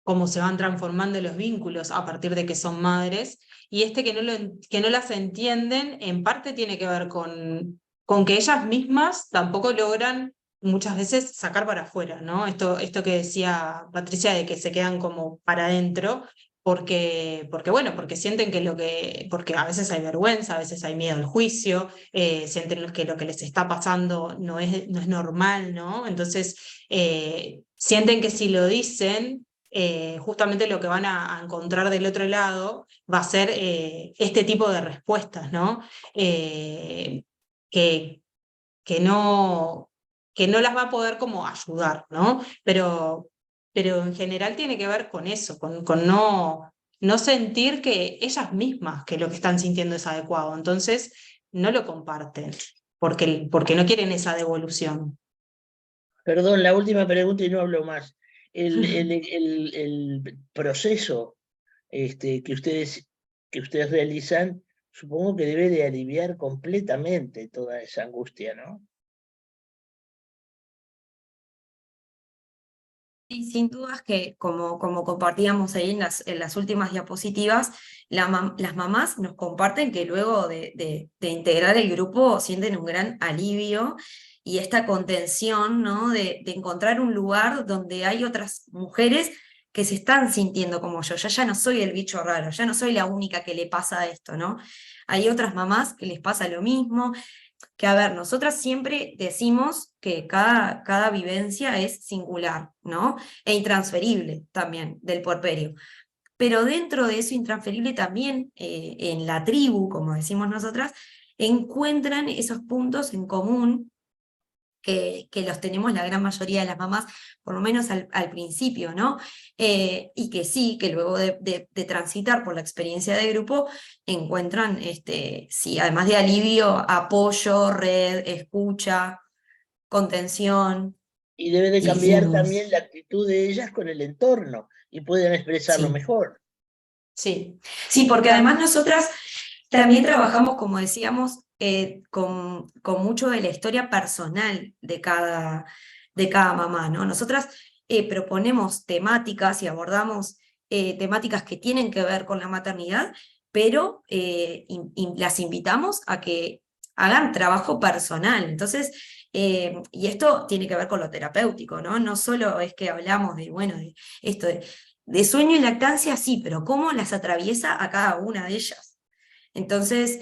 cómo se van transformando los vínculos a partir de que son madres, y que no las entienden, en parte tiene que ver con que ellas mismas tampoco logran muchas veces sacar para afuera, ¿no? Esto que decía Patricia de que se quedan como para adentro, porque sienten porque a veces hay vergüenza, a veces hay miedo al juicio, sienten que lo que les está pasando no es normal, ¿no? Entonces, sienten que si lo dicen, justamente lo que van a encontrar del otro lado va a ser este tipo de respuestas, ¿no? Que, que no, que no las va a poder como ayudar, ¿no? Pero en general tiene que ver con eso, con no sentir que ellas mismas que lo que están sintiendo es adecuado, entonces no lo comparten, porque no quieren esa devolución. Perdón, la última pregunta y no hablo más. El proceso que ustedes realizan, supongo que debe de aliviar completamente toda esa angustia, ¿no? Y sin dudas que, como compartíamos ahí en las últimas diapositivas, las mamás nos comparten que luego de integrar el grupo sienten un gran alivio y esta contención, ¿no? De encontrar un lugar donde hay otras mujeres que se están sintiendo como yo. Ya no soy el bicho raro, ya no soy la única que le pasa esto, ¿no? Hay otras mamás que les pasa lo mismo. Que a ver, nosotras siempre decimos que cada vivencia es singular, ¿no? E intransferible también del puerperio. Pero dentro de eso intransferible también, en la tribu, como decimos nosotras, encuentran esos puntos en común que los tenemos la gran mayoría de las mamás, por lo menos al principio, ¿no? Y que sí, que luego de transitar por la experiencia de grupo, encuentran, sí, además de alivio, apoyo, red, escucha, contención. Y debe de Sí, cambiar también la actitud de ellas con el entorno y pueden expresarlo sí. mejor. Sí. Sí, porque además nosotras también trabajamos, como decíamos, con mucho de la historia personal de cada mamá, ¿no? Nosotras proponemos temáticas y abordamos temáticas que tienen que ver con la maternidad, pero las invitamos a que hagan trabajo personal. Entonces, y esto tiene que ver con lo terapéutico, ¿no? No solo es que hablamos de esto de sueño y lactancia, sí, pero cómo las atraviesa a cada una de ellas. Entonces,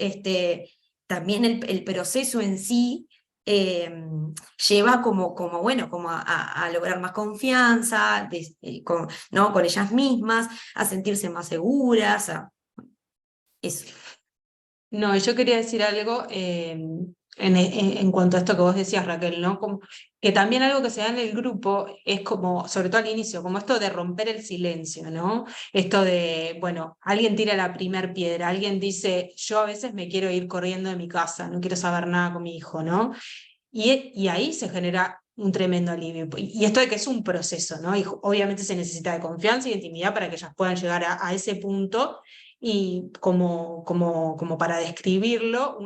también el proceso en sí lleva como a lograr más confianza, ¿no? Con ellas mismas, a sentirse más seguras, eso. No, yo quería decir algo, en cuanto a esto que vos decías, Raquel, ¿no? Como, que también algo que se da en el grupo es como, sobre todo al inicio, como esto de romper el silencio, ¿no? Esto de, bueno, alguien tira la primer piedra, alguien dice, yo a veces me quiero ir corriendo de mi casa, no quiero saber nada con mi hijo, ¿no? Y ahí se genera un tremendo alivio. Y esto de que es un proceso, ¿no? Y obviamente se necesita de confianza y de intimidad para que ellas puedan llegar a ese punto. Y como para describirlo,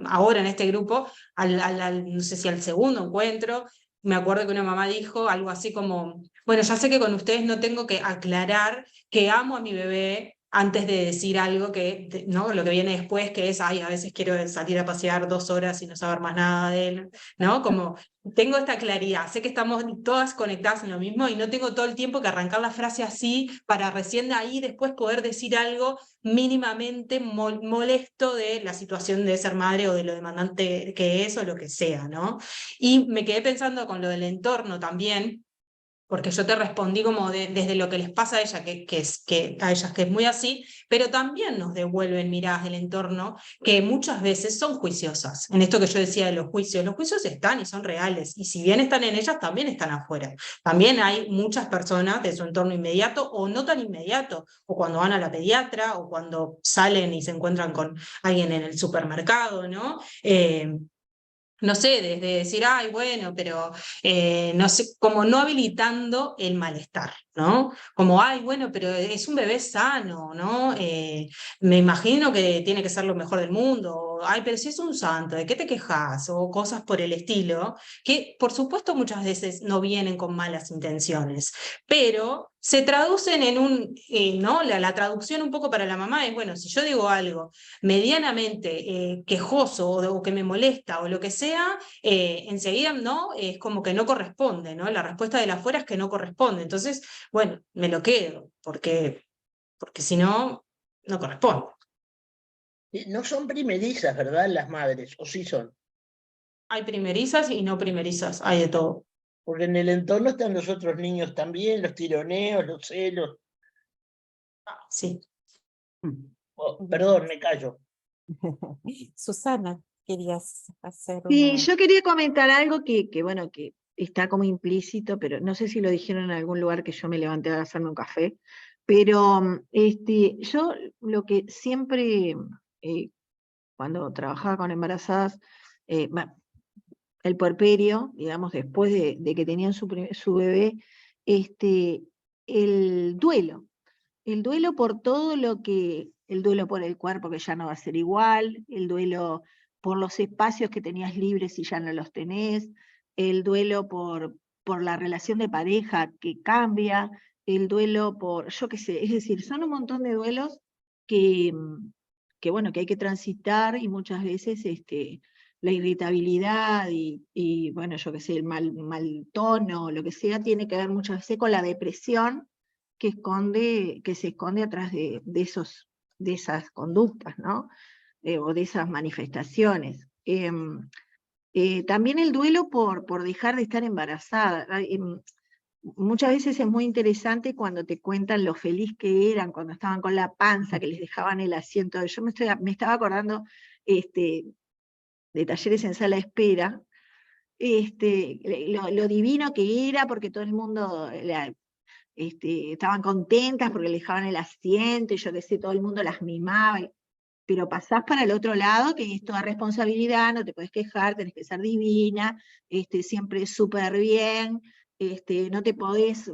ahora en este grupo, no sé si al segundo encuentro, me acuerdo que una mamá dijo algo así como, bueno, ya sé que con ustedes no tengo que aclarar que amo a mi bebé antes de decir algo que, ¿no? Lo que viene después, que es, ay, a veces quiero salir a pasear 2 horas y no saber más nada de él, ¿no? Como tengo esta claridad, sé que estamos todas conectadas en lo mismo y no tengo todo el tiempo que arrancar la frase así para recién ahí después poder decir algo mínimamente molesto de la situación de ser madre o de lo demandante que es o lo que sea, ¿no? Y me quedé pensando con lo del entorno también, porque yo te respondí como desde lo que les pasa a ella, a ellas que es muy así, pero también nos devuelven miradas del entorno que muchas veces son juiciosas. En esto que yo decía de los juicios están y son reales, y si bien están en ellas, también están afuera. También hay muchas personas de su entorno inmediato o no tan inmediato, o cuando van a la pediatra, o cuando salen y se encuentran con alguien en el supermercado, ¿no? No sé, desde decir, ay, bueno, pero no sé, como no habilitando el malestar, ¿no? Como, ay, bueno, pero es un bebé sano, ¿no? Me imagino que tiene que ser lo mejor del mundo, o, ay, pero si es un santo, ¿de qué te quejas? O cosas por el estilo, que por supuesto muchas veces no vienen con malas intenciones, pero se traducen en ¿no? La traducción un poco para la mamá es, bueno, si yo digo algo medianamente quejoso o que me molesta o lo que sea, enseguida no, es como que no corresponde, ¿no? La respuesta de la afuera es que no corresponde. Entonces, bueno, me lo quedo, porque si no, no corresponde. No son primerizas, ¿verdad? Las madres, o sí son. Hay primerizas y no primerizas, hay de todo. Porque en el entorno están los otros niños también, los tironeos, los celos. Sí. Oh, perdón, me callo. Susana, querías hacer Sí, una... yo quería comentar algo bueno, que está como implícito, pero no sé si lo dijeron en algún lugar que yo me levanté a hacerme un café, pero yo lo que siempre, cuando trabajaba con embarazadas, el puerperio, digamos, después de que tenían su bebé, el duelo por todo el duelo por el cuerpo que ya no va a ser igual, el duelo por los espacios que tenías libres y ya no los tenés, el duelo por la relación de pareja que cambia, el duelo por, yo qué sé, es decir, son un montón de duelos que, bueno, que hay que transitar y muchas veces la irritabilidad y bueno, yo qué sé, el mal tono, lo que sea, tiene que ver muchas veces con la depresión que se esconde atrás de esas conductas, ¿no? O de esas manifestaciones. También el duelo por dejar de estar embarazada. Muchas veces es muy interesante cuando te cuentan lo feliz que eran cuando estaban con la panza, que les dejaban el asiento. Yo me estaba acordando de talleres en sala de espera, lo divino que era, porque todo el mundo estaban contentas porque le dejaban el asiento, y yo qué sé, todo el mundo las mimaba, pero pasás para el otro lado, que es toda responsabilidad, no te puedes quejar, tenés que ser divina, siempre súper bien, no te podés,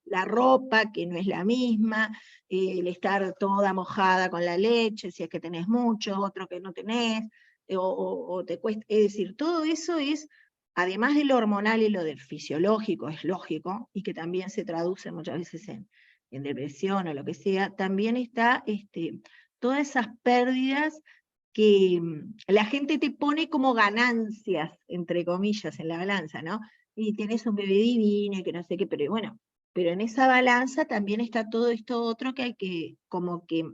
la ropa, que no es la misma, el estar toda mojada con la leche, si es que tenés mucho, otro que no tenés, o te cuesta, es decir, todo eso es, además de lo hormonal y lo del fisiológico, es lógico, y que también se traduce muchas veces en depresión o lo que sea, también está todas esas pérdidas que la gente te pone como ganancias, entre comillas, en la balanza, ¿no? Y tenés un bebé divino y que no sé qué, pero bueno, pero en esa balanza también está todo esto otro que hay que como que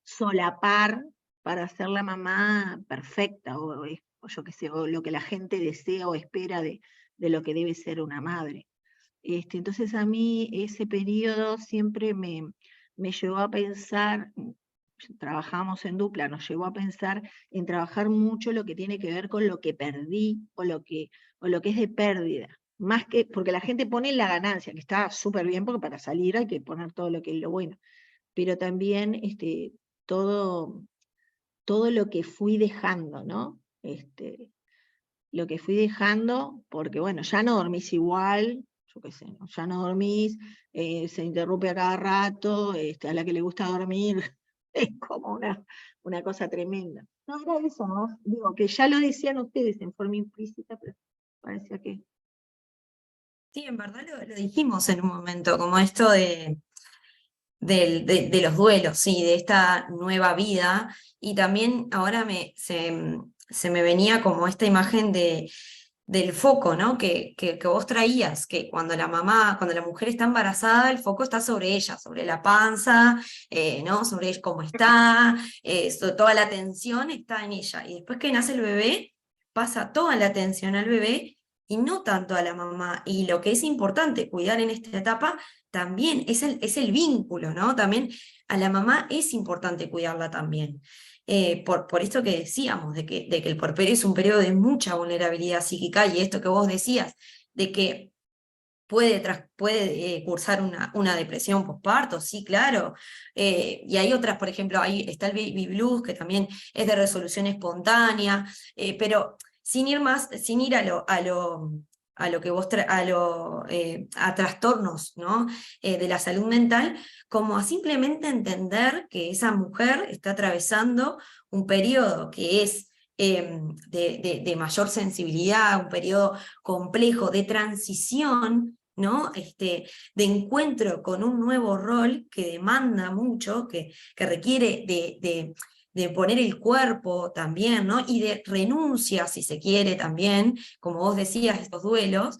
solapar para ser la mamá perfecta, o yo qué sé, o lo que la gente desea o espera de lo que debe ser una madre. Entonces a mí ese periodo siempre me llevó a pensar, trabajamos en dupla, nos llevó a pensar en trabajar mucho lo que tiene que ver con lo que perdí o lo que es de pérdida. Más que, porque la gente pone la ganancia, que está súper bien, porque para salir hay que poner todo lo que es lo bueno, pero también todo lo que fui dejando, ¿no? Lo que fui dejando, porque bueno, ya no dormís igual, yo qué sé, ¿no? Ya no dormís, se interrumpe a cada rato, a la que le gusta dormir, es como una cosa tremenda. No, era eso, ¿no? Digo, que ya lo decían ustedes en forma implícita, pero parecía que... Sí, en verdad lo dijimos en un momento, como esto de los duelos, sí, de esta nueva vida, y también ahora se me venía como esta imagen del foco, ¿no? Que vos traías, que cuando la mujer está embarazada, el foco está sobre ella, sobre la panza, ¿no? Sobre cómo está, toda la atención está en ella, y después que nace el bebé, pasa toda la atención al bebé, y no tanto a la mamá, y lo que es importante cuidar en esta etapa también es el vínculo, ¿no? También a la mamá es importante cuidarla también. Por esto que decíamos, de que el puerperio es un periodo de mucha vulnerabilidad psíquica, y esto que vos decías, de que puede cursar una depresión postparto, sí, claro. Y hay otras, por ejemplo, ahí está el baby blues, que también es de resolución espontánea, pero sin ir a lo que vos a trastornos, ¿no? De la salud mental, como a simplemente entender que esa mujer está atravesando un periodo que es de mayor sensibilidad, un periodo complejo de transición, ¿no? De encuentro con un nuevo rol que demanda mucho, que requiere de poner el cuerpo también, ¿no? Y de renuncia, si se quiere también, como vos decías, estos duelos.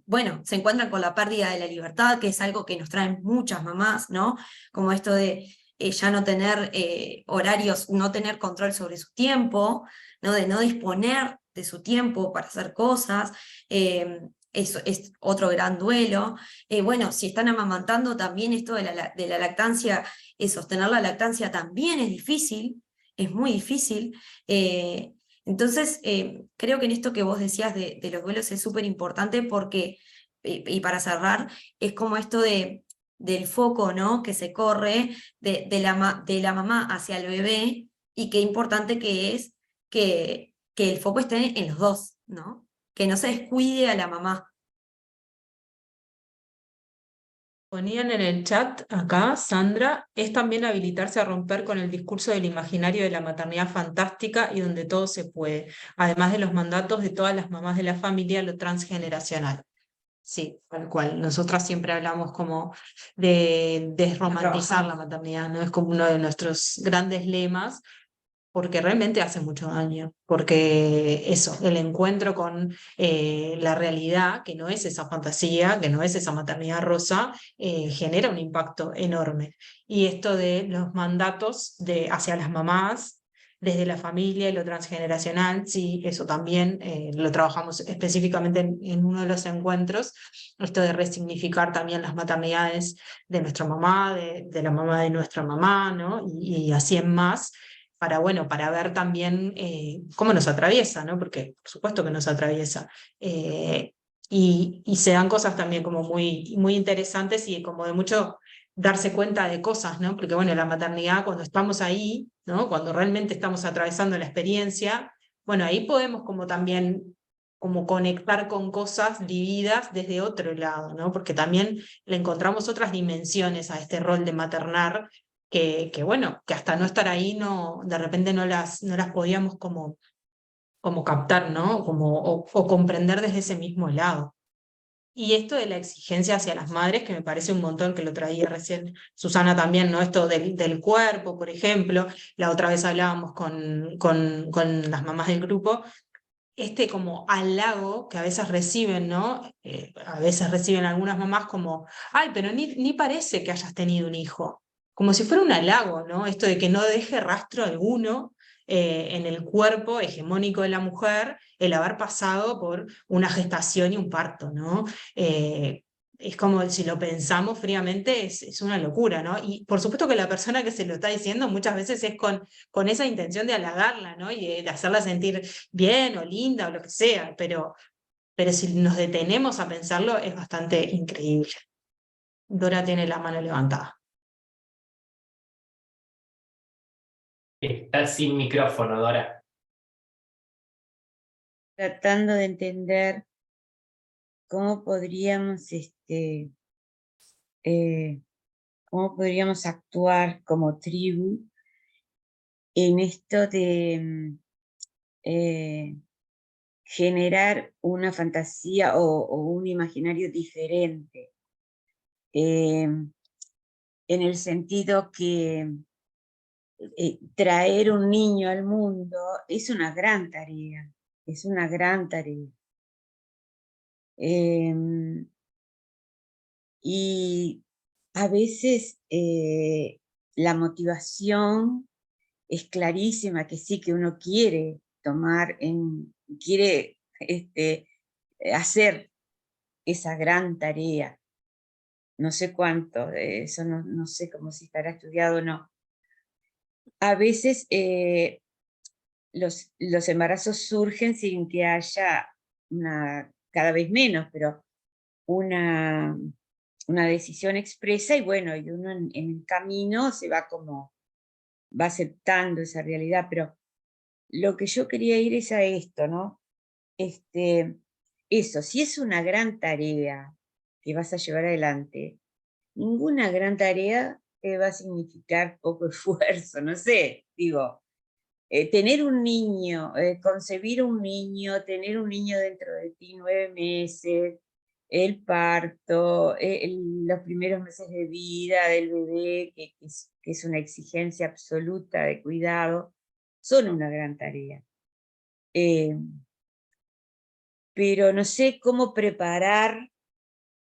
Bueno, se encuentran con la pérdida de la libertad, que es algo que nos traen muchas mamás, ¿no? Como esto de ya no tener horarios, no tener control sobre su tiempo, ¿no? De no disponer de su tiempo para hacer cosas. Eso es otro gran duelo. Bueno, si están amamantando, también esto de la lactancia, sostener la lactancia también es difícil, es muy difícil. Entonces, creo que en esto que vos decías de los duelos es súper importante porque, y para cerrar, es como esto del foco, ¿no? Que se corre de la mamá hacia el bebé, y qué importante que es que el foco esté en los dos, ¿no? Que no se descuide a la mamá. Ponían en el chat acá, Sandra, es también habilitarse a romper con el discurso del imaginario de la maternidad fantástica y donde todo se puede, además de los mandatos de todas las mamás de la familia, lo transgeneracional. Sí, tal cual. Nosotras siempre hablamos como de desromantizar la maternidad, ¿no? Es como uno de nuestros grandes lemas, porque realmente hace mucho daño, porque eso, el encuentro con la realidad, que no es esa fantasía, que no es esa maternidad rosa, genera un impacto enorme. Y esto de los mandatos hacia las mamás, desde la familia y lo transgeneracional, sí, eso también lo trabajamos específicamente en uno de los encuentros, esto de resignificar también las maternidades de nuestra mamá, de la mamá de nuestra mamá, ¿no? Y así en más, para ver también cómo nos atraviesa, ¿no? Porque por supuesto que nos atraviesa. Y se dan cosas también como muy, muy interesantes y como de mucho darse cuenta de cosas, ¿no? Porque bueno, la maternidad, cuando estamos ahí, ¿no? Cuando realmente estamos atravesando la experiencia, bueno, ahí podemos como también como conectar con cosas vividas desde otro lado, ¿no? Porque también le encontramos otras dimensiones a este rol de maternar bueno, que hasta no estar ahí, de repente no las podíamos como captar, ¿no? O comprender desde ese mismo lado. Y esto de la exigencia hacia las madres, que me parece un montón, que lo traía recién Susana también, ¿no? Esto del cuerpo, por ejemplo, la otra vez hablábamos con las mamás del grupo, como halago que a veces reciben, ¿no? A veces reciben algunas mamás como, ay, pero ni parece que hayas tenido un hijo, como si fuera un halago, ¿no? Esto de que no deje rastro alguno en el cuerpo hegemónico de la mujer el haber pasado por una gestación y un parto, ¿no? es como si lo pensamos fríamente, es una locura, ¿no? Y por supuesto que la persona que se lo está diciendo muchas veces es con esa intención de halagarla, ¿no? Y de hacerla sentir bien o linda o lo que sea, pero si nos detenemos a pensarlo es bastante increíble. Dora tiene la mano levantada. Está sin micrófono, Dora. Tratando de entender cómo podríamos, cómo podríamos actuar como tribu en esto de generar una fantasía o un imaginario diferente, en el sentido que traer un niño al mundo es una gran tarea, es una gran tarea. Y a veces la motivación es clarísima, que sí, que uno quiere quiere hacer esa gran tarea. No sé cuánto, eso no sé cómo si estará estudiado o no. A veces los embarazos surgen sin que haya cada vez menos, pero una decisión expresa, y bueno, y uno en el camino se va aceptando esa realidad, pero lo que yo quería ir es a esto, ¿no? Eso, si es una gran tarea que vas a llevar adelante, ninguna gran tarea te va a significar poco esfuerzo, no sé, digo, tener un niño, concebir un niño, tener un niño dentro de ti 9 meses, el parto, los primeros meses de vida del bebé, que es una exigencia absoluta de cuidado, son una gran tarea. Pero no sé cómo preparar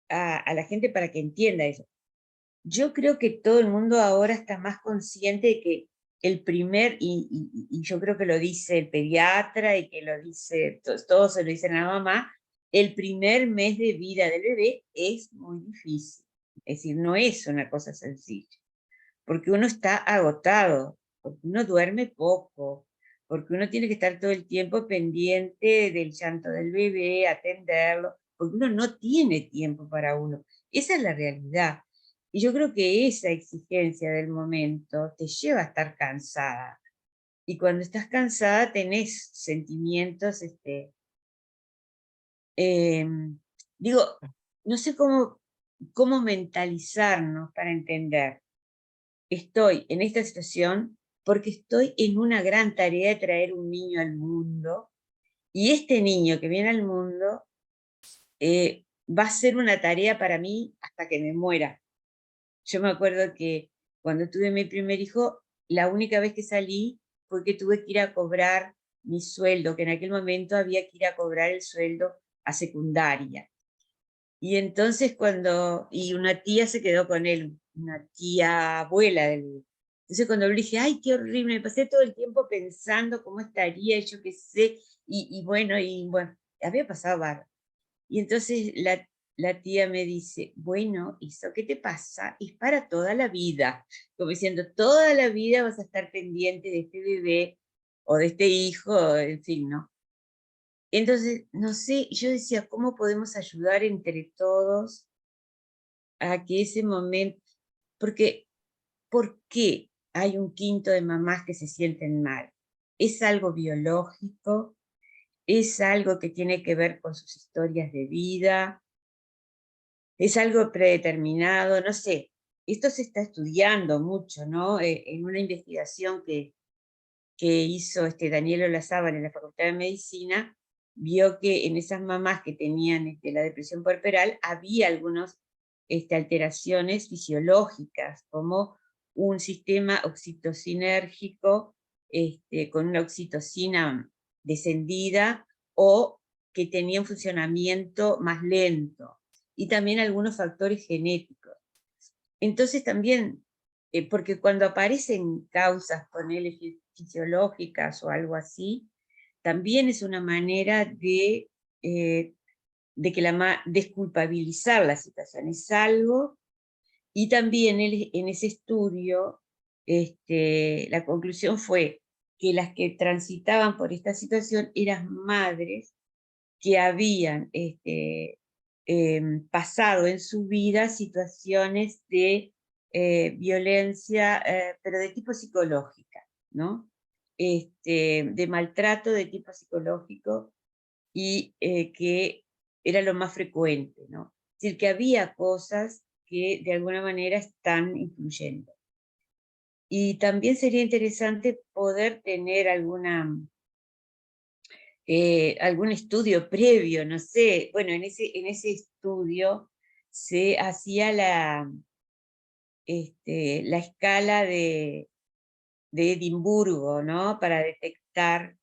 a la gente para que entienda eso. Yo creo que todo el mundo ahora está más consciente de que el primer, y yo creo que lo dice el pediatra y que lo dice, todos se lo dicen a la mamá, el primer mes de vida del bebé es muy difícil. Es decir, no es una cosa sencilla, porque uno está agotado, porque uno duerme poco, porque uno tiene que estar todo el tiempo pendiente del llanto del bebé, atenderlo, porque uno no tiene tiempo para uno. Esa es la realidad. Y yo creo que esa exigencia del momento te lleva a estar cansada. Y cuando estás cansada tenés sentimientos, digo, no sé cómo mentalizarnos para entender. Estoy en esta situación porque estoy en una gran tarea de traer un niño al mundo, y este niño que viene al mundo va a ser una tarea para mí hasta que me muera. Yo me acuerdo que cuando tuve mi primer hijo, la única vez que salí fue que tuve que ir a cobrar mi sueldo, que en aquel momento había que ir a cobrar el sueldo a secundaria. Y entonces y una tía se quedó con él, una tía abuela del... Entonces cuando le dije, ay, qué horrible, me pasé todo el tiempo pensando cómo estaría, yo qué sé, y bueno, había pasado bárbaro. Y entonces la tía me dice, bueno, ¿eso qué te pasa? Es para toda la vida. Como diciendo, toda la vida vas a estar pendiente de este bebé o de este hijo, en fin, ¿no? Entonces, no sé, yo decía, ¿cómo podemos ayudar entre todos a que ese momento, porque, ¿por qué hay un quinto de mamás que se sienten mal? ¿Es algo biológico? ¿Es algo que tiene que ver con sus historias de vida? ¿Es algo predeterminado? No sé. Esto se está estudiando mucho, ¿no? En una investigación que hizo Daniel Olazábal en la Facultad de Medicina, vio que en esas mamás que tenían la depresión puerperal había algunas alteraciones fisiológicas, como un sistema oxitocinérgico con una oxitocina descendida, o que tenía un funcionamiento más lento, y también algunos factores genéticos. Entonces también, porque cuando aparecen causas, ponele fisiológicas o algo así, también es una manera de de que desculpabilizar la situación es algo, y también en ese estudio la conclusión fue que las que transitaban por esta situación eran madres que habían pasado en su vida situaciones de violencia, pero de tipo psicológica, ¿no? De maltrato de tipo psicológico, y que era lo más frecuente, ¿no? Es decir, que había cosas que de alguna manera están influyendo. Y también sería interesante poder tener algún estudio previo, no sé. Bueno, en ese estudio se hacía la escala de Edimburgo, ¿no? Para detectar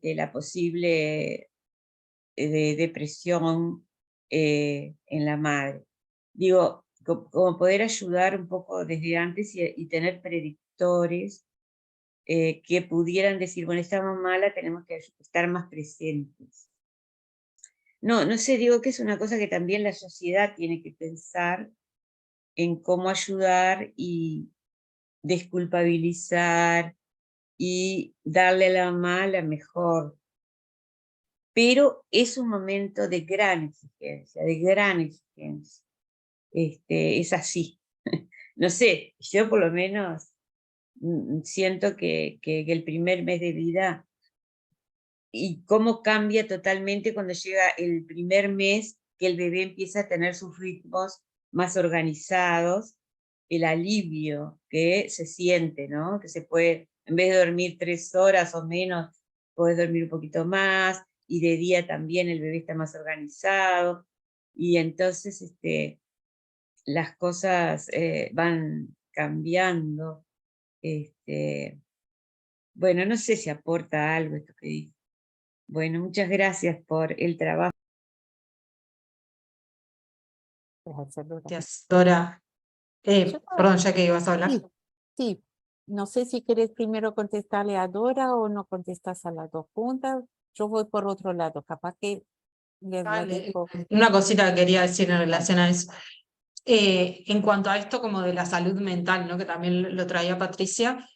la posible de depresión en la madre. Digo, como poder ayudar un poco desde antes y tener predictores que pudieran decir, bueno, esta mamá la tenemos que estar más presentes. No sé, digo que es una cosa que también la sociedad tiene que pensar en cómo ayudar y desculpabilizar y darle a la mamá la mejor. Pero es un momento de gran exigencia, de gran exigencia. Es así. No sé, yo por lo menos siento que el primer mes de vida, y cómo cambia totalmente cuando llega el primer mes, que el bebé empieza a tener sus ritmos más organizados, el alivio que se siente, ¿no? Que se puede, en vez de dormir 3 horas o menos, puedes dormir un poquito más, y de día también el bebé está más organizado, y entonces las cosas van cambiando. Bueno, no sé si aporta algo esto que digo. Bueno, muchas gracias por el trabajo. Gracias, Dora. Perdón, ya que ibas a hablar. Sí, no sé si quieres primero contestarle a Dora o no contestas a las dos juntas. Yo voy por otro lado, capaz que les lo dejo. Una cosita que quería decir en relación a eso. En cuanto a esto como de la salud mental, ¿no? Que también lo traía Patricia,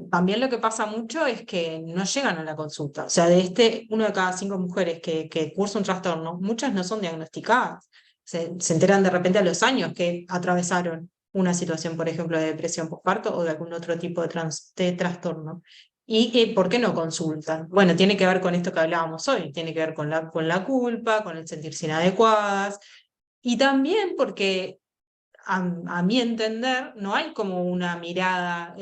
también lo que pasa mucho es que no llegan a la consulta. O sea, de 1 de cada 5 mujeres que cursa un trastorno, muchas no son diagnosticadas. Se enteran de repente a los años que atravesaron una situación, por ejemplo, de depresión postparto o de algún otro tipo de trastorno. ¿Y por qué no consultan? Bueno, tiene que ver con esto que hablábamos hoy, tiene que ver con la culpa, con el sentirse inadecuadas, y también porque, a mi entender, no hay como una mirada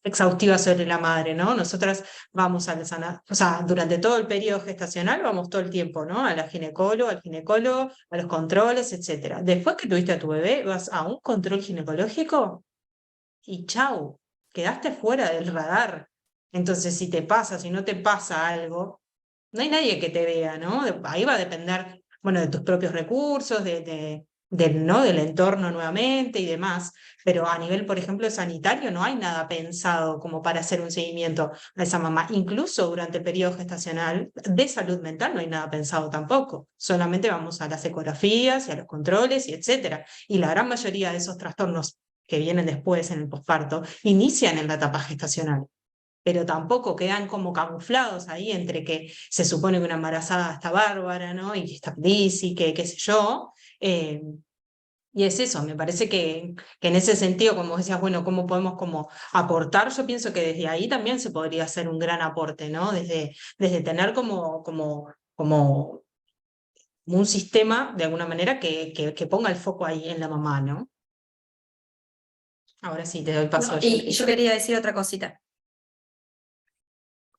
exhaustiva sobre la madre, ¿no? Nosotras vamos o sea, durante todo el periodo gestacional vamos todo el tiempo, ¿no? A la ginecóloga, al ginecólogo, a los controles, etc. Después que tuviste a tu bebé, vas a un control ginecológico y chau, quedaste fuera del radar. Entonces, si no te pasa algo, no hay nadie que te vea, ¿no? Ahí va a depender, bueno, de tus propios recursos, ¿no? Del entorno nuevamente y demás, pero a nivel, por ejemplo, sanitario no hay nada pensado como para hacer un seguimiento a esa mamá. Incluso durante el periodo gestacional de salud mental no hay nada pensado tampoco, solamente vamos a las ecografías y a los controles y etcétera. Y la gran mayoría de esos trastornos que vienen después en el posparto inician en la etapa gestacional, pero tampoco quedan como camuflados ahí entre que se supone que una embarazada está bárbara, ¿no? Y que está feliz y que qué sé yo. Y es eso, me parece que en ese sentido, como decías, bueno, ¿cómo podemos como aportar? Yo pienso que desde ahí también se podría hacer un gran aporte, ¿no? Desde tener como un sistema, de alguna manera, que ponga el foco ahí en la mamá, ¿no? Ahora sí, te doy paso. No, y yo quería decir otra cosita.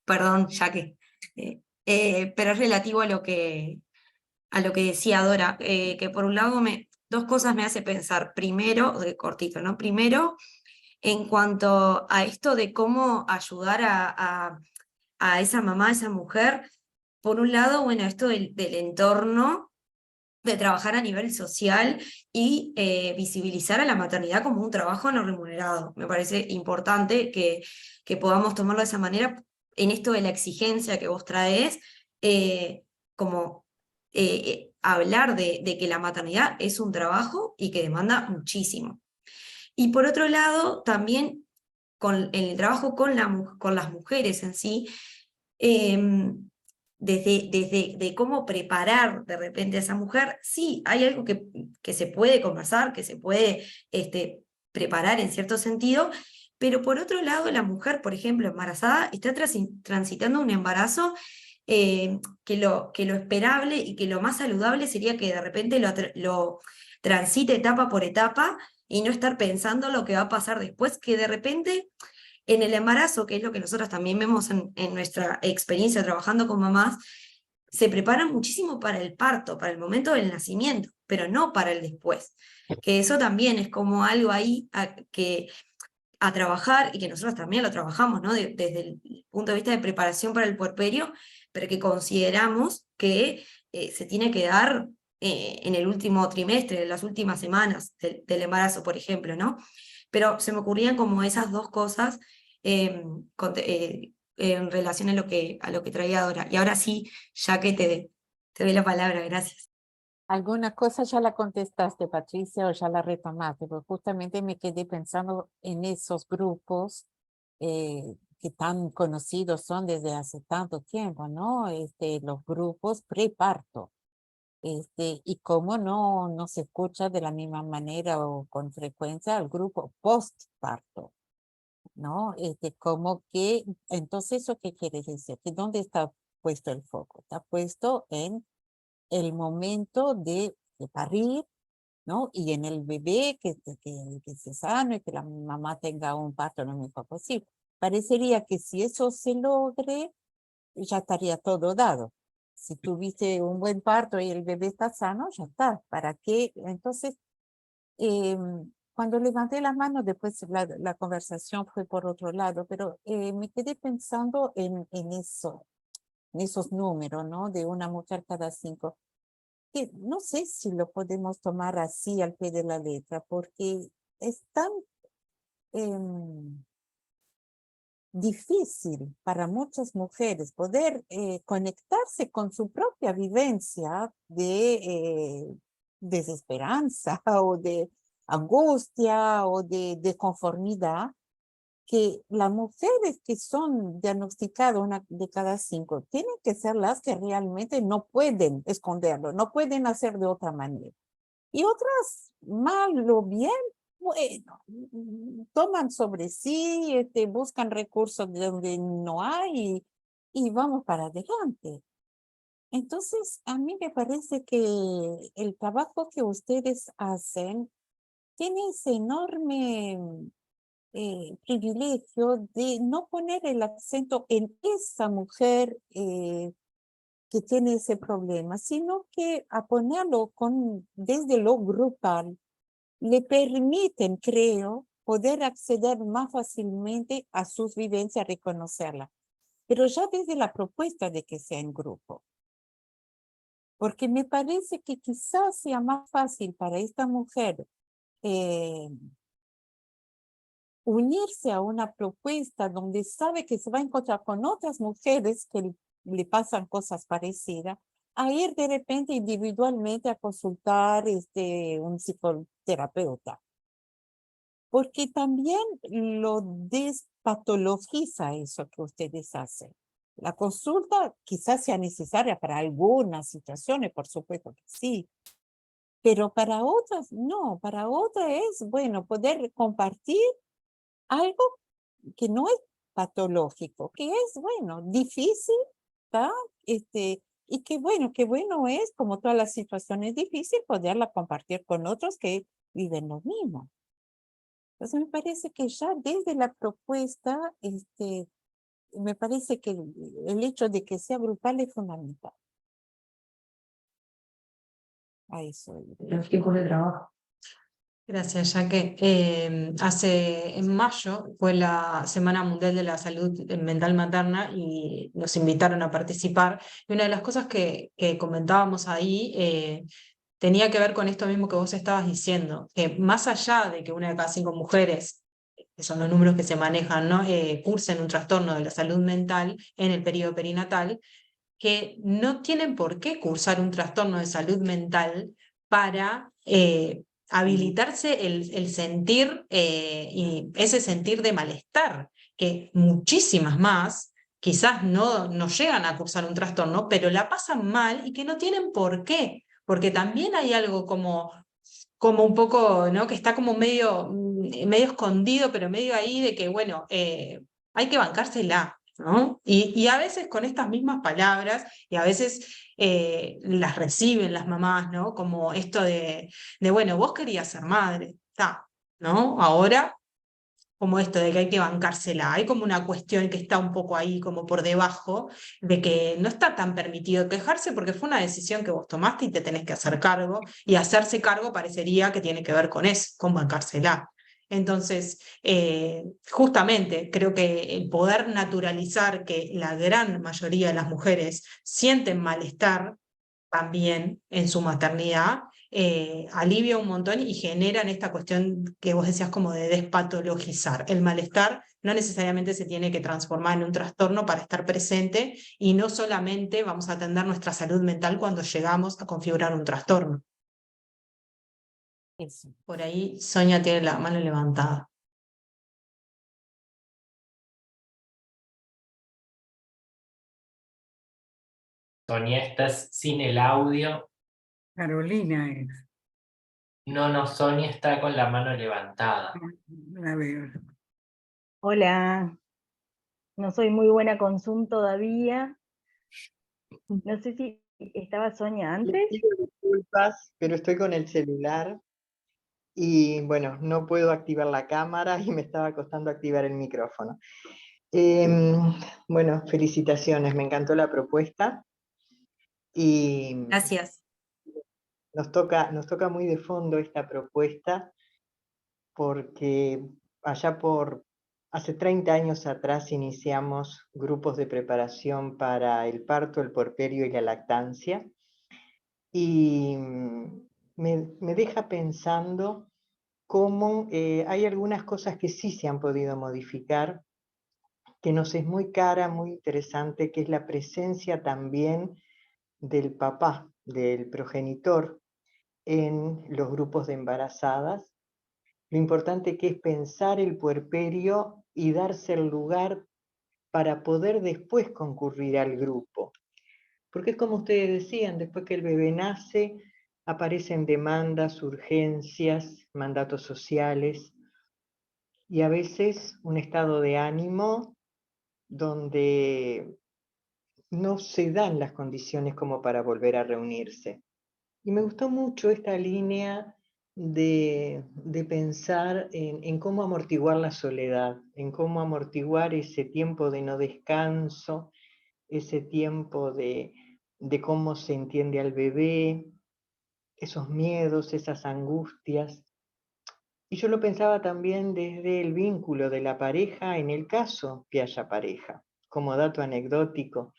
Perdón, ya que. Pero es relativo a lo que decía Dora, que por un lado dos cosas me hace pensar. Primero, cortito, ¿no? Primero, en cuanto a esto de cómo ayudar a esa mamá, a esa mujer, por un lado, bueno, esto del entorno, de trabajar a nivel social y visibilizar a la maternidad como un trabajo no remunerado. Me parece importante que podamos tomarlo de esa manera en esto de la exigencia que vos traes, como hablar de que la maternidad es un trabajo y que demanda muchísimo. Y por otro lado, también con el trabajo con las mujeres en sí, desde cómo preparar de repente a esa mujer, sí, hay algo que se puede conversar, que se puede preparar en cierto sentido, pero por otro lado, la mujer, por ejemplo, embarazada, está transitando un embarazo que lo esperable y que lo más saludable sería que de repente lo transite etapa por etapa y no estar pensando lo que va a pasar después, que de repente en el embarazo, que es lo que nosotros también vemos en nuestra experiencia trabajando con mamás, se preparan muchísimo para el parto, para el momento del nacimiento, pero no para el después. Que eso también es como algo ahí a trabajar, y que nosotros también lo trabajamos, ¿no? Desde el punto de vista de preparación para el puerperio, pero que consideramos que se tiene que dar en el último trimestre, en las últimas semanas del embarazo, por ejemplo, ¿no? Pero se me ocurrían como esas dos cosas en relación a lo que traía ahora. Y ahora sí, ya que te doy la palabra, gracias. ¿Alguna cosa ya la contestaste, Patricia, o ya la retomaste? Porque justamente me quedé pensando en esos grupos que tan conocidos son desde hace tanto tiempo, ¿no? Los grupos preparto. Y cómo no se escucha de la misma manera o con frecuencia al grupo postparto, ¿no? Como que, entonces, ¿eso qué quiere decir? Que ¿dónde está puesto el foco? Está puesto en el momento de parir, ¿no? Y en el bebé que se sane, que la mamá tenga un parto lo mejor posible. Parecería que si eso se logre, ya estaría todo dado. Si tuviste un buen parto y el bebé está sano, ya está. ¿Para qué? Entonces, cuando levanté la mano, después la conversación fue por otro lado, pero me quedé pensando en esos números, ¿no? De una mujer cada 5. Que no sé si lo podemos tomar así al pie de la letra, porque es tan difícil para muchas mujeres poder conectarse con su propia vivencia de desesperanza o de angustia o de conformidad, que las mujeres que son diagnosticadas, una de cada 5, tienen que ser las que realmente no pueden esconderlo, no pueden hacer de otra manera. Y otras, mal o bien, bueno, toman sobre sí, buscan recursos de donde no hay y vamos para adelante. Entonces, a mí me parece que el trabajo que ustedes hacen tiene ese enorme privilegio de no poner el acento en esa mujer que tiene ese problema, sino que a ponerlo desde lo grupal, le permiten, creo, poder acceder más fácilmente a sus vivencias, reconocerlas, pero ya desde la propuesta de que sea en grupo. Porque me parece que quizás sea más fácil para esta mujer unirse a una propuesta donde sabe que se va a encontrar con otras mujeres que le pasan cosas parecidas, a ir de repente individualmente a consultar un psicoterapeuta. Porque también lo despatologiza eso que ustedes hacen. La consulta quizás sea necesaria para algunas situaciones, por supuesto que sí, pero para otras no, para otras es, bueno, poder compartir algo que no es patológico, que es, bueno, difícil, ¿tá? Y que bueno es, como todas las situaciones difíciles, poderla compartir con otros que viven lo mismo. Entonces me parece que ya desde la propuesta, me parece que el hecho de que sea grupal es fundamental. A eso. Los tipos de trabajo. Gracias, Jaque. En mayo fue la Semana Mundial de la Salud Mental Materna y nos invitaron a participar. Y una de las cosas que comentábamos ahí tenía que ver con esto mismo que vos estabas diciendo, que más allá de que una de cada 5 mujeres, que son los números que se manejan, ¿no? Cursen un trastorno de la salud mental en el periodo perinatal, que no tienen por qué cursar un trastorno de salud mental para habilitarse el sentir, y ese sentir de malestar, que muchísimas más quizás no llegan a cursar un trastorno, pero la pasan mal y que no tienen por qué, porque también hay algo como un poco, ¿no? Que está como medio escondido, pero medio ahí de que, bueno, hay que bancársela, ¿no? Y a veces con estas mismas palabras, y a veces las reciben las mamás, ¿no? Como esto de bueno, vos querías ser madre, está, ¿no? Ahora como esto de que hay que bancársela. Hay como una cuestión que está un poco ahí, como por debajo, de que no está tan permitido quejarse porque fue una decisión que vos tomaste y te tenés que hacer cargo, y hacerse cargo parecería que tiene que ver con eso, con bancársela. Entonces, justamente creo que el poder naturalizar que la gran mayoría de las mujeres sienten malestar también en su maternidad, alivia un montón y generan esta cuestión que vos decías como de despatologizar. El malestar no necesariamente se tiene que transformar en un trastorno para estar presente, y no solamente vamos a atender nuestra salud mental cuando llegamos a configurar un trastorno. Eso. Por ahí Sonia tiene la mano levantada. Sonia, estás sin el audio. Carolina es. No, Sonia está con la mano levantada. La veo. Hola, no soy muy buena con Zoom todavía. No sé si estaba Sonia Les antes. pido disculpas, pero estoy con el celular y bueno, no puedo activar la cámara y me estaba costando activar el micrófono. Bueno, felicitaciones, me encantó la propuesta y Gracias. nos toca muy de fondo esta propuesta porque hace 30 años atrás iniciamos grupos de preparación para el parto, el puerperio y la lactancia, y me deja pensando cómo hay algunas cosas que sí se han podido modificar, que nos es muy cara, muy interesante, que es la presencia también del papá, del progenitor, en los grupos de embarazadas. Lo importante que es pensar el puerperio y darse el lugar para poder después concurrir al grupo. Porque es como ustedes decían, después que el bebé nace, aparecen demandas, urgencias, mandatos sociales, y a veces un estado de ánimo donde no se dan las condiciones como para volver a reunirse. Y me gustó mucho esta línea de pensar en cómo amortiguar la soledad, en cómo amortiguar ese tiempo de no descanso, ese tiempo de cómo se entiende al bebé, esos miedos, esas angustias. Y yo lo pensaba también desde el vínculo de la pareja, en el caso que haya pareja. Como dato anecdótico,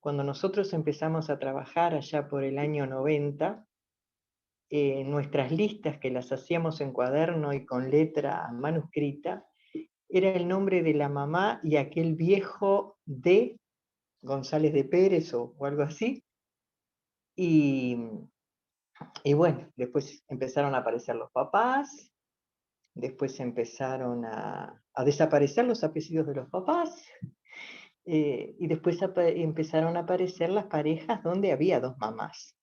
cuando nosotros empezamos a trabajar allá por el año 90, nuestras listas, que las hacíamos en cuaderno y con letra manuscrita, era el nombre de la mamá y aquel viejo de González de Pérez o algo así. Y bueno, después empezaron a aparecer los papás, después empezaron a desaparecer los apellidos de los papás, y después empezaron a aparecer las parejas donde había dos mamás.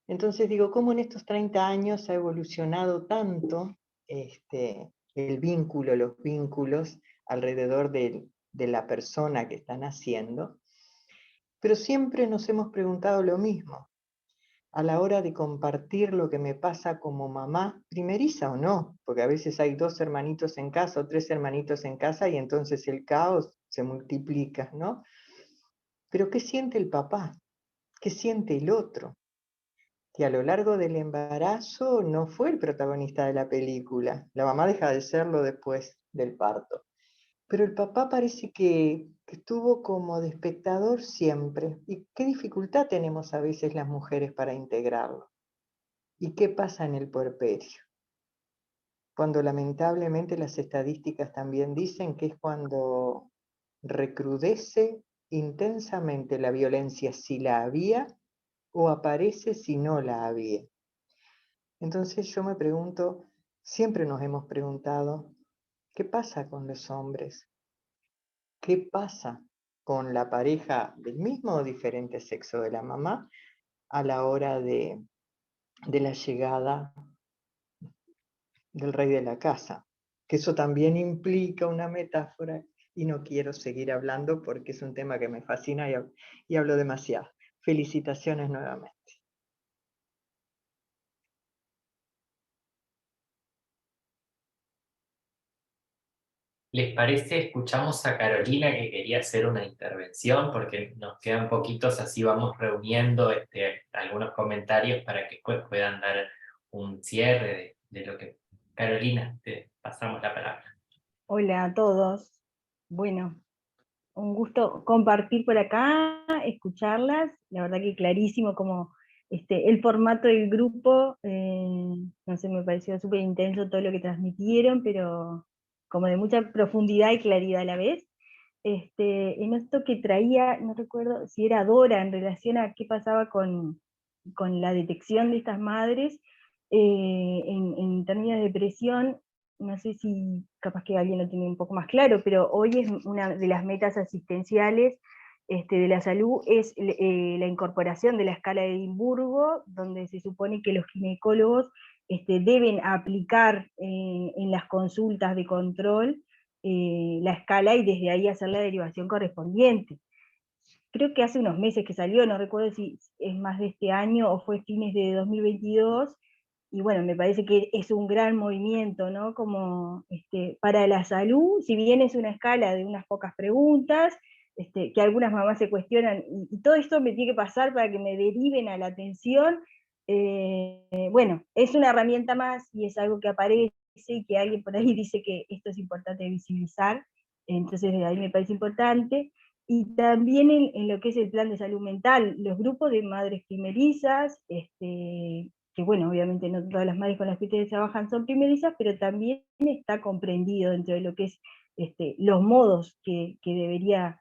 Entonces digo, ¿cómo en estos 30 años ha evolucionado tanto el vínculo, los vínculos alrededor de la persona que están haciendo? Pero siempre nos hemos preguntado lo mismo. A la hora de compartir lo que me pasa como mamá, primeriza o no, porque a veces hay 2 hermanitos en casa o 3 hermanitos en casa y entonces el caos se multiplica, ¿no? Pero ¿qué siente el papá? ¿Qué siente el otro? Que a lo largo del embarazo no fue el protagonista de la película. La mamá deja de serlo después del parto. Pero el papá parece que estuvo como de espectador siempre. ¿Y qué dificultad tenemos a veces las mujeres para integrarlo? ¿Y qué pasa en el puerperio? Cuando lamentablemente las estadísticas también dicen que es cuando recrudece intensamente la violencia si la había o aparece si no la había. Entonces yo me pregunto, siempre nos hemos preguntado, ¿qué pasa con los hombres? ¿Qué pasa con la pareja del mismo o diferente sexo de la mamá a la hora de la llegada del rey de la casa? Que eso también implica una metáfora y no quiero seguir hablando porque es un tema que me fascina y hablo demasiado. Felicitaciones nuevamente. ¿Les parece? Escuchamos a Carolina que quería hacer una intervención porque nos quedan poquitos, así vamos reuniendo algunos comentarios para que después puedan dar un cierre de lo que... Carolina, te pasamos la palabra. Hola a todos. Bueno, un gusto compartir por acá, escucharlas. La verdad que clarísimo como el formato del grupo, no sé, me pareció súper intenso todo lo que transmitieron, pero como de mucha profundidad y claridad a la vez. En esto que traía, no recuerdo si era Dora, en relación a qué pasaba con la detección de estas madres, en términos de depresión, no sé si capaz que alguien lo tiene un poco más claro, pero hoy es una de las metas asistenciales de la salud, es la incorporación de la escala de Edimburgo, donde se supone que los ginecólogos deben aplicar en las consultas de control la escala y desde ahí hacer la derivación correspondiente. Creo que hace unos meses que salió, no recuerdo si es más de este año o fue fines de 2022, y bueno, me parece que es un gran movimiento, ¿no? Como para la salud, si bien es una escala de unas pocas preguntas, que algunas mamás se cuestionan, y todo esto me tiene que pasar para que me deriven a la atención, bueno, es una herramienta más y es algo que aparece y que alguien por ahí dice que esto es importante visibilizar, entonces de ahí me parece importante. Y también en lo que es el plan de salud mental, los grupos de madres primerizas, que bueno, obviamente no todas las madres con las que ustedes trabajan son primerizas, pero también está comprendido dentro de lo que es los modos que debería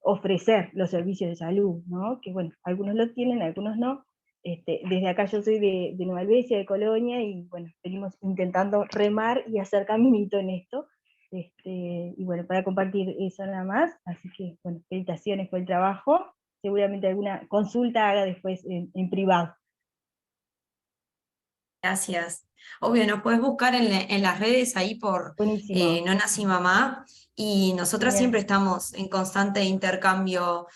ofrecer los servicios de salud, ¿no? Que bueno, algunos lo tienen, algunos no. Desde acá yo soy de Nueva Helvecia, de Colonia, y bueno, venimos intentando remar y hacer caminito en esto. Y bueno, para compartir eso nada más, así que bueno, felicitaciones por el trabajo, seguramente alguna consulta haga después en privado. Gracias. Obvio, nos puedes buscar en las redes ahí por Buenísimo. No Nací Mamá, y nosotras Bien. siempre estamos en constante intercambio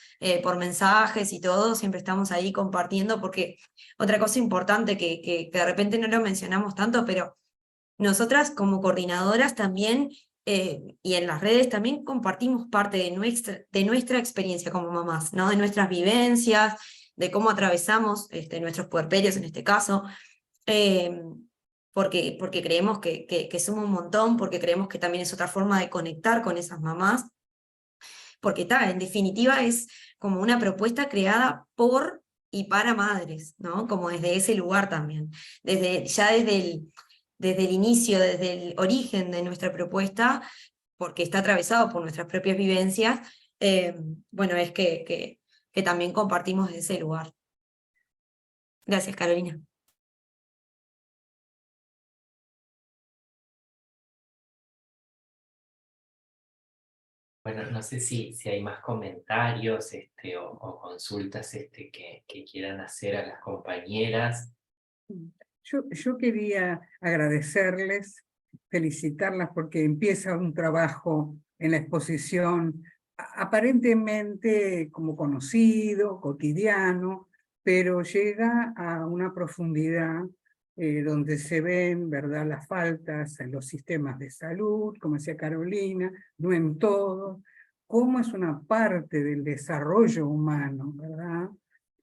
por mensajes y todo, siempre estamos ahí compartiendo, porque otra cosa importante que de repente no lo mencionamos tanto, pero nosotras como coordinadoras también, y en las redes también compartimos parte de nuestra experiencia como mamás, ¿no? De nuestras vivencias, de cómo atravesamos nuestros puerperios en este caso. Porque creemos que somos un montón, porque creemos que también es otra forma de conectar con esas mamás, porque en definitiva es como una propuesta creada por y para madres, ¿no? Como desde ese lugar también, desde el inicio, desde el origen de nuestra propuesta, porque está atravesado por nuestras propias vivencias, bueno, es que también compartimos ese lugar. Gracias, Carolina. Bueno, no sé si hay más comentarios o consultas que quieran hacer a las compañeras. Yo quería agradecerles, felicitarlas porque empieza un trabajo en la exposición aparentemente como conocido, cotidiano, pero llega a una profundidad donde se ven, ¿verdad?, las faltas en los sistemas de salud, como decía Carolina, no en todos, cómo es una parte del desarrollo humano, ¿verdad?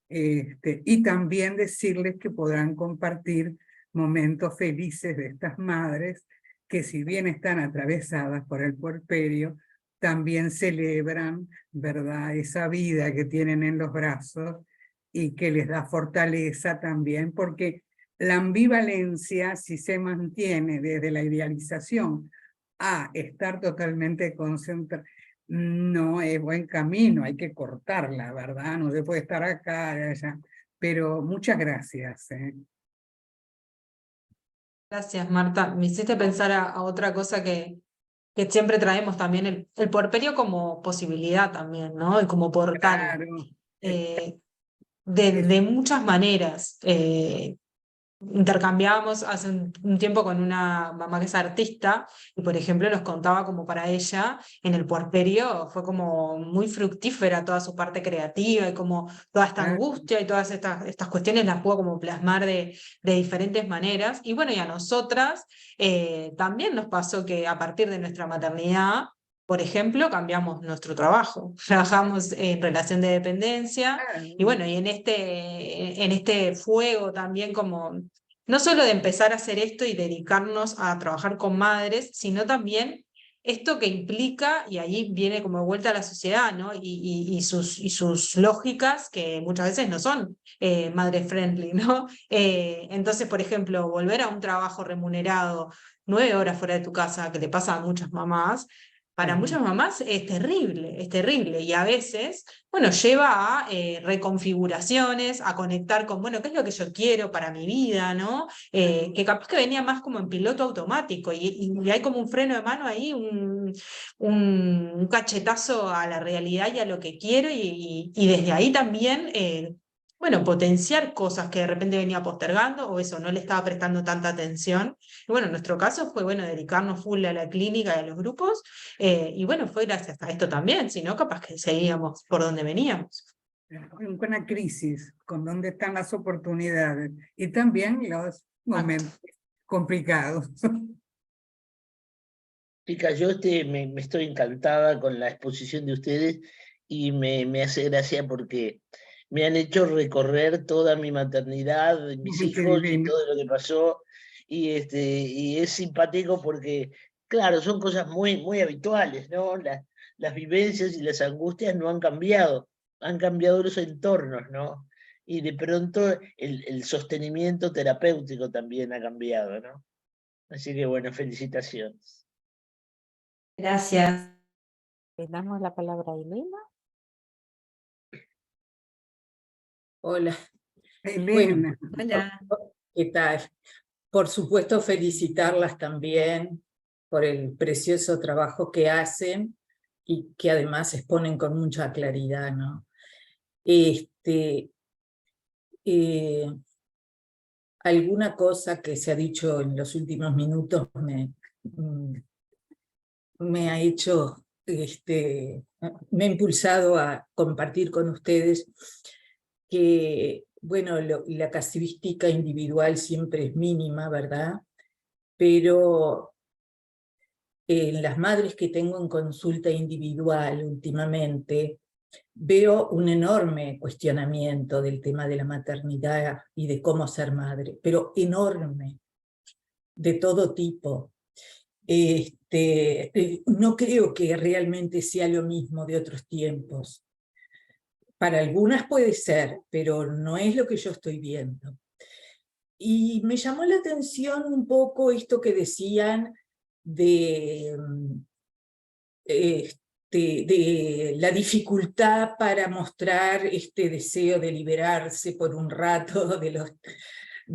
Y también decirles que podrán compartir momentos felices de estas madres que, si bien están atravesadas por el puerperio, también celebran, ¿verdad?, esa vida que tienen en los brazos y que les da fortaleza también, porque la ambivalencia, si se mantiene desde la idealización a estar totalmente no es buen camino, hay que cortarla, ¿verdad? No se puede estar acá y allá. Pero muchas gracias. Gracias, Marta. Me hiciste pensar a otra cosa que siempre traemos también, el puerperio como posibilidad también, ¿no? Y como portal, Claro. de muchas maneras. Intercambiábamos hace un tiempo con una mamá que es artista y, por ejemplo, nos contaba como para ella en el puerperio fue como muy fructífera toda su parte creativa y como toda esta Claro. angustia y todas estas cuestiones las pudo como plasmar de diferentes maneras. Y bueno, y a nosotras también nos pasó que a partir de nuestra maternidad, por ejemplo, cambiamos nuestro trabajo, trabajamos en relación de dependencia y bueno, y en este fuego también como, no solo de empezar a hacer esto y dedicarnos a trabajar con madres, sino también esto que implica, y ahí viene como de vuelta a la sociedad, ¿no? Y sus lógicas que muchas veces no son madre friendly, ¿no? Entonces, por ejemplo, volver a un trabajo remunerado 9 horas fuera de tu casa, que le pasa a muchas mamás, para muchas mamás es terrible, y a veces, bueno, lleva a reconfiguraciones, a conectar con, bueno, ¿qué es lo que yo quiero para mi vida, ¿no? Que capaz que venía más como en piloto automático, y hay como un freno de mano ahí, un cachetazo a la realidad y a lo que quiero, y desde ahí también bueno, potenciar cosas que de repente venía postergando o eso, no le estaba prestando tanta atención. Y bueno, en nuestro caso fue, bueno, dedicarnos full a la clínica y a los grupos, y bueno, fue gracias a esto también, si no, capaz que seguíamos por donde veníamos. Una crisis, con dónde están las oportunidades y también los momentos complicados. Chicas, yo me estoy encantada con la exposición de ustedes y me hace gracia porque me han hecho recorrer toda mi maternidad, mis hijos y todo lo que pasó, y es simpático porque, claro, son cosas muy habituales, ¿no? Las vivencias y las angustias no han cambiado los entornos, ¿no? Y de pronto el sostenimiento terapéutico también ha cambiado, ¿no? Así que bueno, felicitaciones. Gracias. Le damos la palabra a Elena. Hola. Elena. Bueno, Hola. ¿qué tal? Por supuesto, felicitarlas también por el precioso trabajo que hacen y que además exponen con mucha claridad, ¿no? Alguna cosa que se ha dicho en los últimos minutos me ha hecho, me ha impulsado a compartir con ustedes que, bueno, la casuística individual siempre es mínima, ¿verdad? Pero en las madres que tengo en consulta individual últimamente, veo un enorme cuestionamiento del tema de la maternidad y de cómo ser madre, pero enorme, de todo tipo. No creo que realmente sea lo mismo de otros tiempos. Para algunas puede ser, pero no es lo que yo estoy viendo. Y me llamó la atención un poco esto que decían de la dificultad para mostrar este deseo de liberarse por un rato de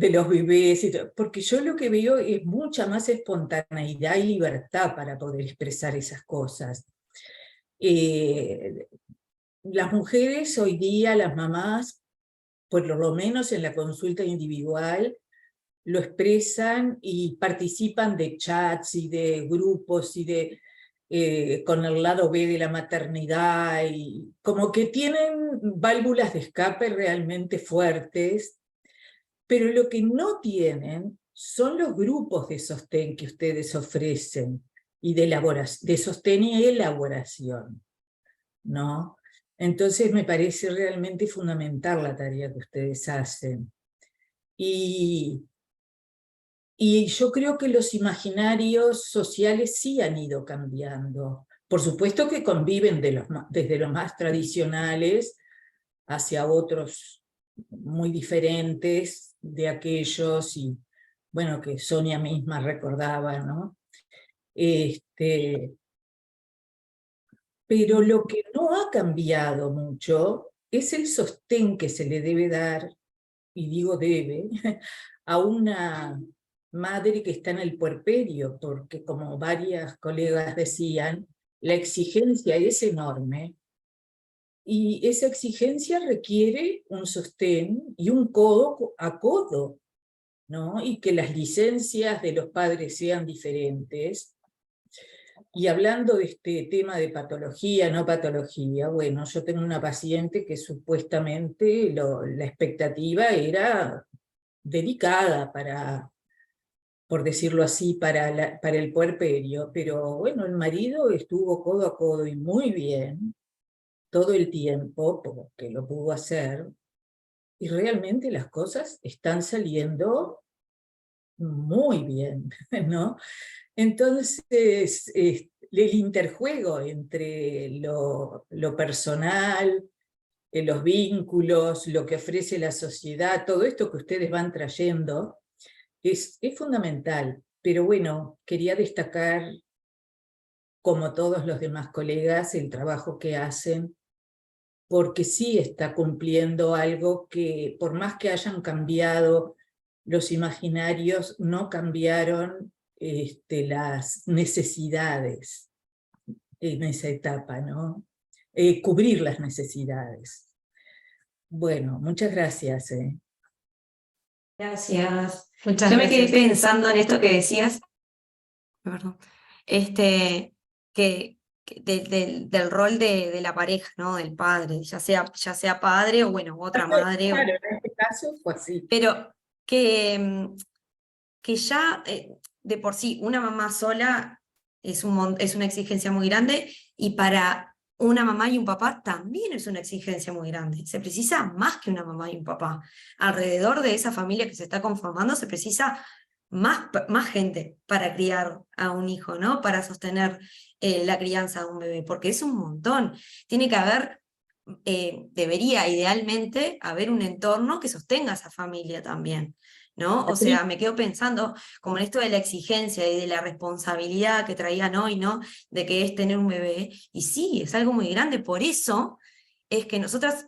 los bebés, porque yo lo que veo es mucha más espontaneidad y libertad para poder expresar esas cosas. Las mujeres hoy día, las mamás, por lo menos en la consulta individual, lo expresan y participan de chats y de grupos y con el lado B de la maternidad, y como que tienen válvulas de escape realmente fuertes, pero lo que no tienen son los grupos de sostén que ustedes ofrecen, y de sostén y elaboración, ¿no? Entonces me parece realmente fundamental la tarea que ustedes hacen. Y yo creo que los imaginarios sociales sí han ido cambiando. Por supuesto que conviven desde los más tradicionales hacia otros muy diferentes de aquellos, y bueno, que Sonia misma recordaba, ¿no? Pero lo que no ha cambiado mucho es el sostén que se le debe dar, y digo debe, a una madre que está en el puerperio, porque como varias colegas decían, la exigencia es enorme, y esa exigencia requiere un sostén y un codo a codo, ¿no? Y que las licencias de los padres sean diferentes. Y hablando de este tema de patología, no patología, bueno, yo tengo una paciente que supuestamente la expectativa era delicada para, por decirlo así, para el puerperio, pero bueno, el marido estuvo codo a codo y muy bien todo el tiempo, porque lo pudo hacer, y realmente las cosas están saliendo muy bien, ¿no? Entonces, el interjuego entre lo personal, los vínculos, lo que ofrece la sociedad, todo esto que ustedes van trayendo, es fundamental. Pero bueno, quería destacar, como todos los demás colegas, el trabajo que hacen, porque sí está cumpliendo algo que, por más que hayan cambiado los imaginarios, no cambiaron las necesidades en esa etapa, ¿no? Cubrir las necesidades. Bueno, muchas gracias. Gracias. Muchas Yo me quedé gracias. pensando en esto que decías, perdón, del rol de la pareja, ¿no? Del padre, ya sea padre o bueno, otra madre. Claro, en este caso fue así. Pero que ya de por sí una mamá sola es una exigencia muy grande, y para una mamá y un papá también es una exigencia muy grande. Se precisa más que una mamá y un papá. Alrededor de esa familia que se está conformando se precisa más gente para criar a un hijo, ¿no? Para sostener la crianza de un bebé, porque es un montón. Tiene que haber, debería idealmente haber un entorno que sostenga a esa familia también, ¿no? O sea, me quedo pensando como en esto de la exigencia y de la responsabilidad que traían hoy, ¿no? De que es tener un bebé, y sí, es algo muy grande. Por eso es que nosotras,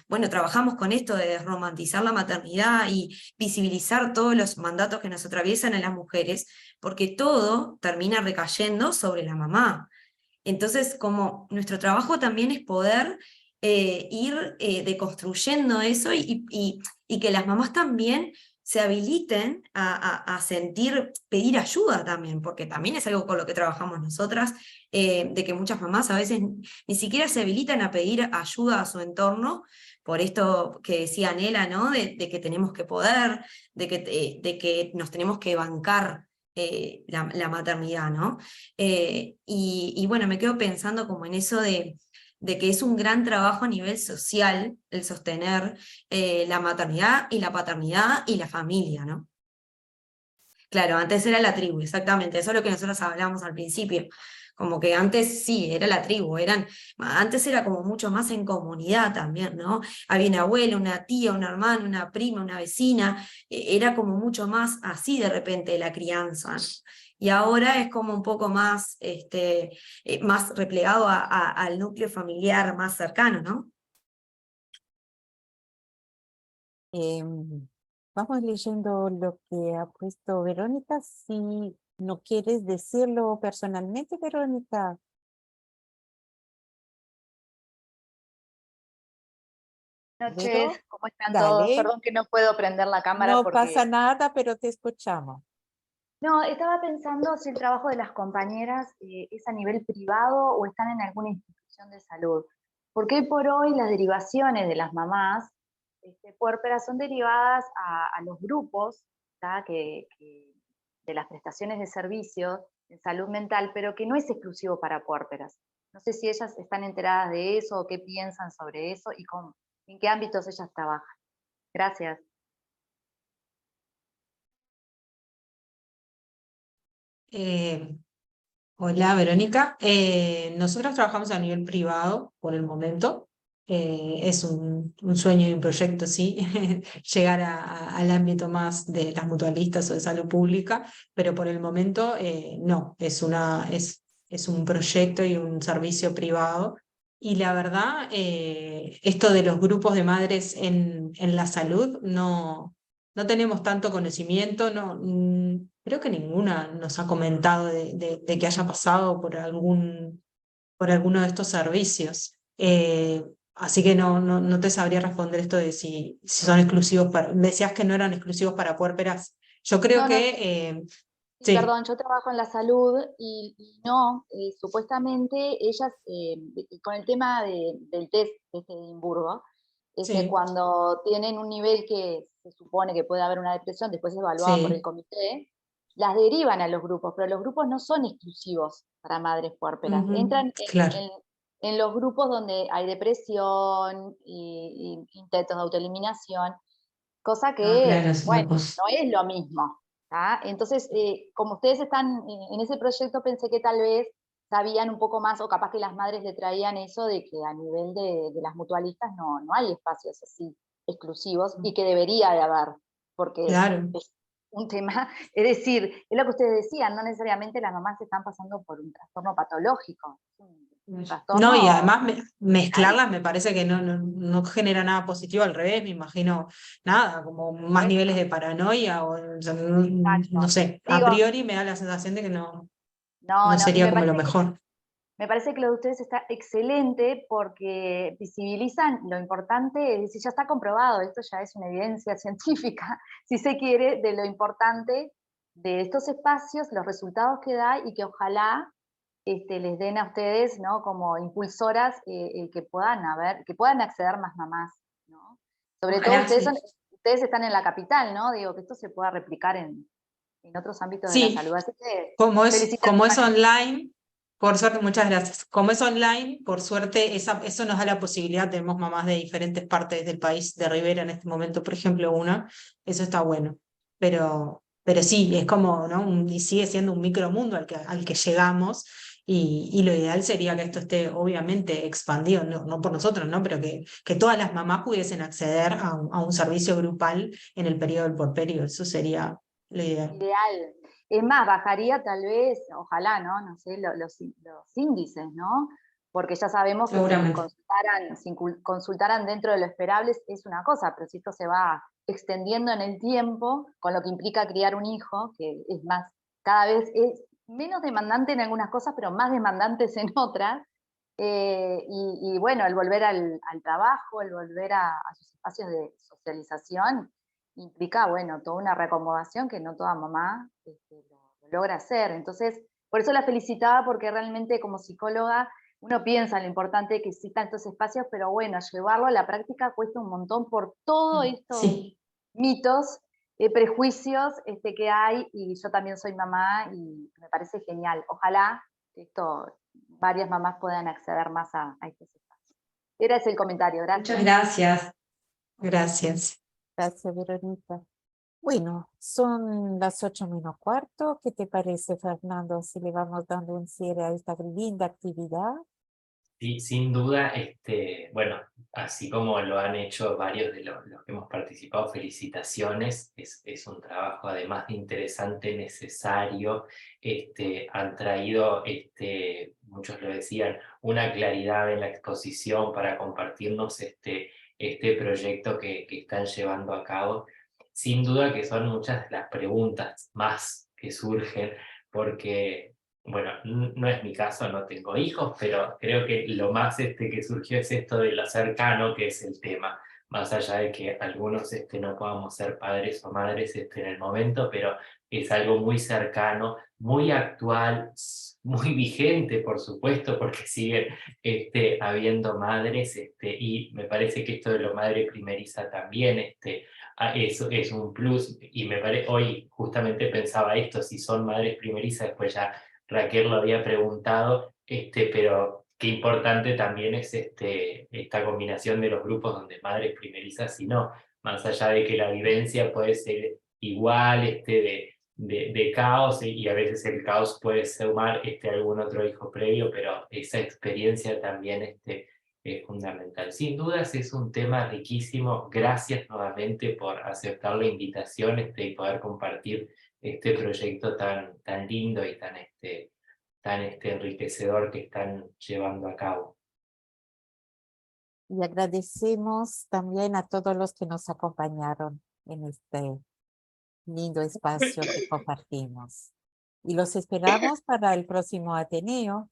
bueno, trabajamos con esto de desromantizar la maternidad y visibilizar todos los mandatos que nos atraviesan a las mujeres, porque todo termina recayendo sobre la mamá. Entonces, como nuestro trabajo también es poder ir deconstruyendo eso, y que las mamás también se habiliten a pedir ayuda también, porque también es algo con lo que trabajamos nosotras, de que muchas mamás a veces ni siquiera se habilitan a pedir ayuda a su entorno, por esto que decía Nela, ¿no? De que tenemos que poder, de que nos tenemos que bancar la maternidad, ¿no? Y bueno, me quedo pensando como en eso de que es un gran trabajo a nivel social el sostener la maternidad y la paternidad y la familia, ¿no? Claro, antes era la tribu, exactamente, eso es lo que nosotros hablamos al principio, como que antes sí, era la tribu, antes era como mucho más en comunidad también, ¿no? Había una abuela, una tía, una hermana, una prima, una vecina, era como mucho más así de repente la crianza, ¿no? Y ahora es como un poco más, más replegado al núcleo familiar más cercano, ¿no? Vamos leyendo lo que ha puesto Verónica. Si no quieres decirlo personalmente, Verónica. Buenas noches, ¿cómo están Dale. todos? Perdón que no puedo prender la cámara. No porque... pasa nada, pero te escuchamos. No, estaba pensando si el trabajo de las compañeras es a nivel privado o están en alguna institución de salud. Porque hoy por hoy las derivaciones de las mamás puérperas son derivadas a los grupos de las prestaciones de servicios en salud mental, pero que no es exclusivo para puérperas. No sé si ellas están enteradas de eso o qué piensan sobre eso y en qué ámbitos ellas trabajan. Gracias. Hola, Verónica. Nosotros trabajamos a nivel privado por el momento. Es un sueño y un proyecto, sí, llegar al ámbito más de las mutualistas o de salud pública, pero por el momento no, es es un proyecto y un servicio privado. Y la verdad, esto de los grupos de madres en la salud, no tenemos tanto conocimiento, creo que ninguna nos ha comentado de que haya pasado por alguno de estos servicios. Así que no te sabría responder esto de si son exclusivos para... Decías que no eran exclusivos para puérperas. Yo creo No, que... sí, perdón, yo trabajo en la salud y no, supuestamente ellas, con el tema del test de Edimburgo, sí, cuando tienen un nivel que se supone que puede haber una depresión, después evaluado por el sí, comité, las derivan a los grupos, pero los grupos no son exclusivos para madres puérperas. Entran claro. en los grupos donde hay depresión y intentos de autoeliminación, cosa que, Claro, es una bueno, cosa. no es lo mismo. ¿tá? Entonces, como ustedes están en ese proyecto, pensé que tal vez sabían un poco más, o capaz que las madres le traían eso de que a nivel de las mutualistas no hay espacios así exclusivos y que debería de haber, porque Claro. es un tema, es decir, es lo que ustedes decían, no necesariamente las mamás están pasando por un trastorno patológico, es un trastorno No, y además mental. mezclarlas me parece que no genera nada positivo, al revés, me imagino nada, como más niveles de paranoia, o sea, no sé, a Digo, priori me da la sensación de que no y sería como lo mejor. me parece que lo de ustedes está excelente porque visibilizan lo importante, es decir, ya está comprobado, esto ya es una evidencia científica, si se quiere, de lo importante de estos espacios, los resultados que da y que ojalá les den a ustedes, ¿no? Como impulsoras que puedan acceder más mamás, ¿no? Sobre todo Ojalá, sí. ustedes están en la capital, ¿no? Digo, que esto se pueda replicar en otros ámbitos de la Sí, salud. Así que como es felicitaciones. online, por suerte, muchas gracias. Como es online, por suerte, eso nos da la posibilidad, tenemos mamás de diferentes partes del país, de Rivera en este momento, por ejemplo, una, eso está bueno. Pero sí, es como, ¿no? Y sigue siendo un micromundo al que llegamos, y lo ideal sería que esto esté obviamente expandido, no por nosotros, ¿no? Pero que todas las mamás pudiesen acceder a un servicio grupal en el periodo del porperio, eso sería lo ideal. Ideal. Es más, bajaría tal vez, ojalá, ¿no? No sé, los índices, ¿no? Porque ya sabemos que Seguramente. si consultaran dentro de lo esperable es una cosa, pero si esto se va extendiendo en el tiempo, con lo que implica criar un hijo, que es más, cada vez es menos demandante en algunas cosas, pero más demandantes en otras, y bueno, el volver al trabajo, el volver a sus espacios de socialización, implica, bueno, toda una reacomodación que no toda mamá lo logra hacer. Entonces, por eso la felicitaba, porque realmente como psicóloga uno piensa en lo importante que existan estos espacios, pero bueno, llevarlo a la práctica cuesta un montón por todos estos Sí. mitos, prejuicios que hay, y yo también soy mamá y me parece genial. Ojalá que varias mamás puedan acceder más a estos espacios. Era ese el comentario, gracias. Muchas gracias. Gracias. Gracias, Verónica. Bueno, son las 8:15. ¿Qué te parece, Fernando, si le vamos dando un cierre a esta linda actividad? Sí, sin duda, bueno, así como lo han hecho varios de los que hemos participado, felicitaciones, es un trabajo además de interesante, necesario, han traído, muchos lo decían, una claridad en la exposición para compartirnos este proyecto que están llevando a cabo. Sin duda que son muchas de las preguntas más que surgen, porque bueno, no es mi caso, no tengo hijos, pero creo que lo más que surgió es esto de lo cercano que es el tema, más allá de que algunos no podamos ser padres o madres en el momento, pero es algo muy cercano, muy actual, muy vigente, por supuesto, porque siguen habiendo madres, y me parece que esto de lo madre primeriza también, es un plus, y hoy justamente pensaba esto, si son madres primerizas, después ya Raquel lo había preguntado, pero qué importante también es esta combinación de los grupos donde madres primerizas y no, más allá de que la vivencia puede ser igual, de caos, y a veces el caos puede sumar algún otro hijo previo, pero esa experiencia también es fundamental. Sin dudas es un tema riquísimo, gracias nuevamente por aceptar la invitación y poder compartir este proyecto tan lindo y tan tan enriquecedor que están llevando a cabo. Y agradecemos también a todos los que nos acompañaron en este lindo espacio que compartimos. Y los esperamos para el próximo Ateneo.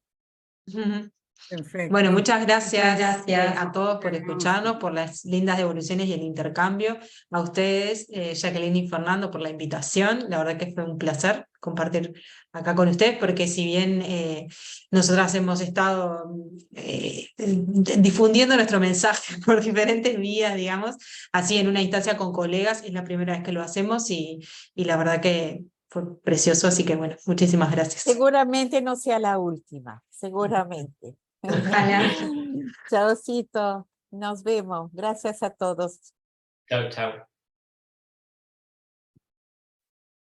Perfecto. Bueno, muchas gracias a todos por escucharnos, por las lindas devoluciones y el intercambio. A ustedes, Jacqueline y Fernando, por la invitación. La verdad que fue un placer compartir acá con ustedes, porque si bien nosotras hemos estado difundiendo nuestro mensaje por diferentes vías, digamos, así en una instancia con colegas, es la primera vez que lo hacemos y la verdad que fue precioso, así que bueno, muchísimas gracias. Seguramente no sea la última, seguramente. Ojalá. Chaucito, nos vemos. Gracias a todos. Chao, chao.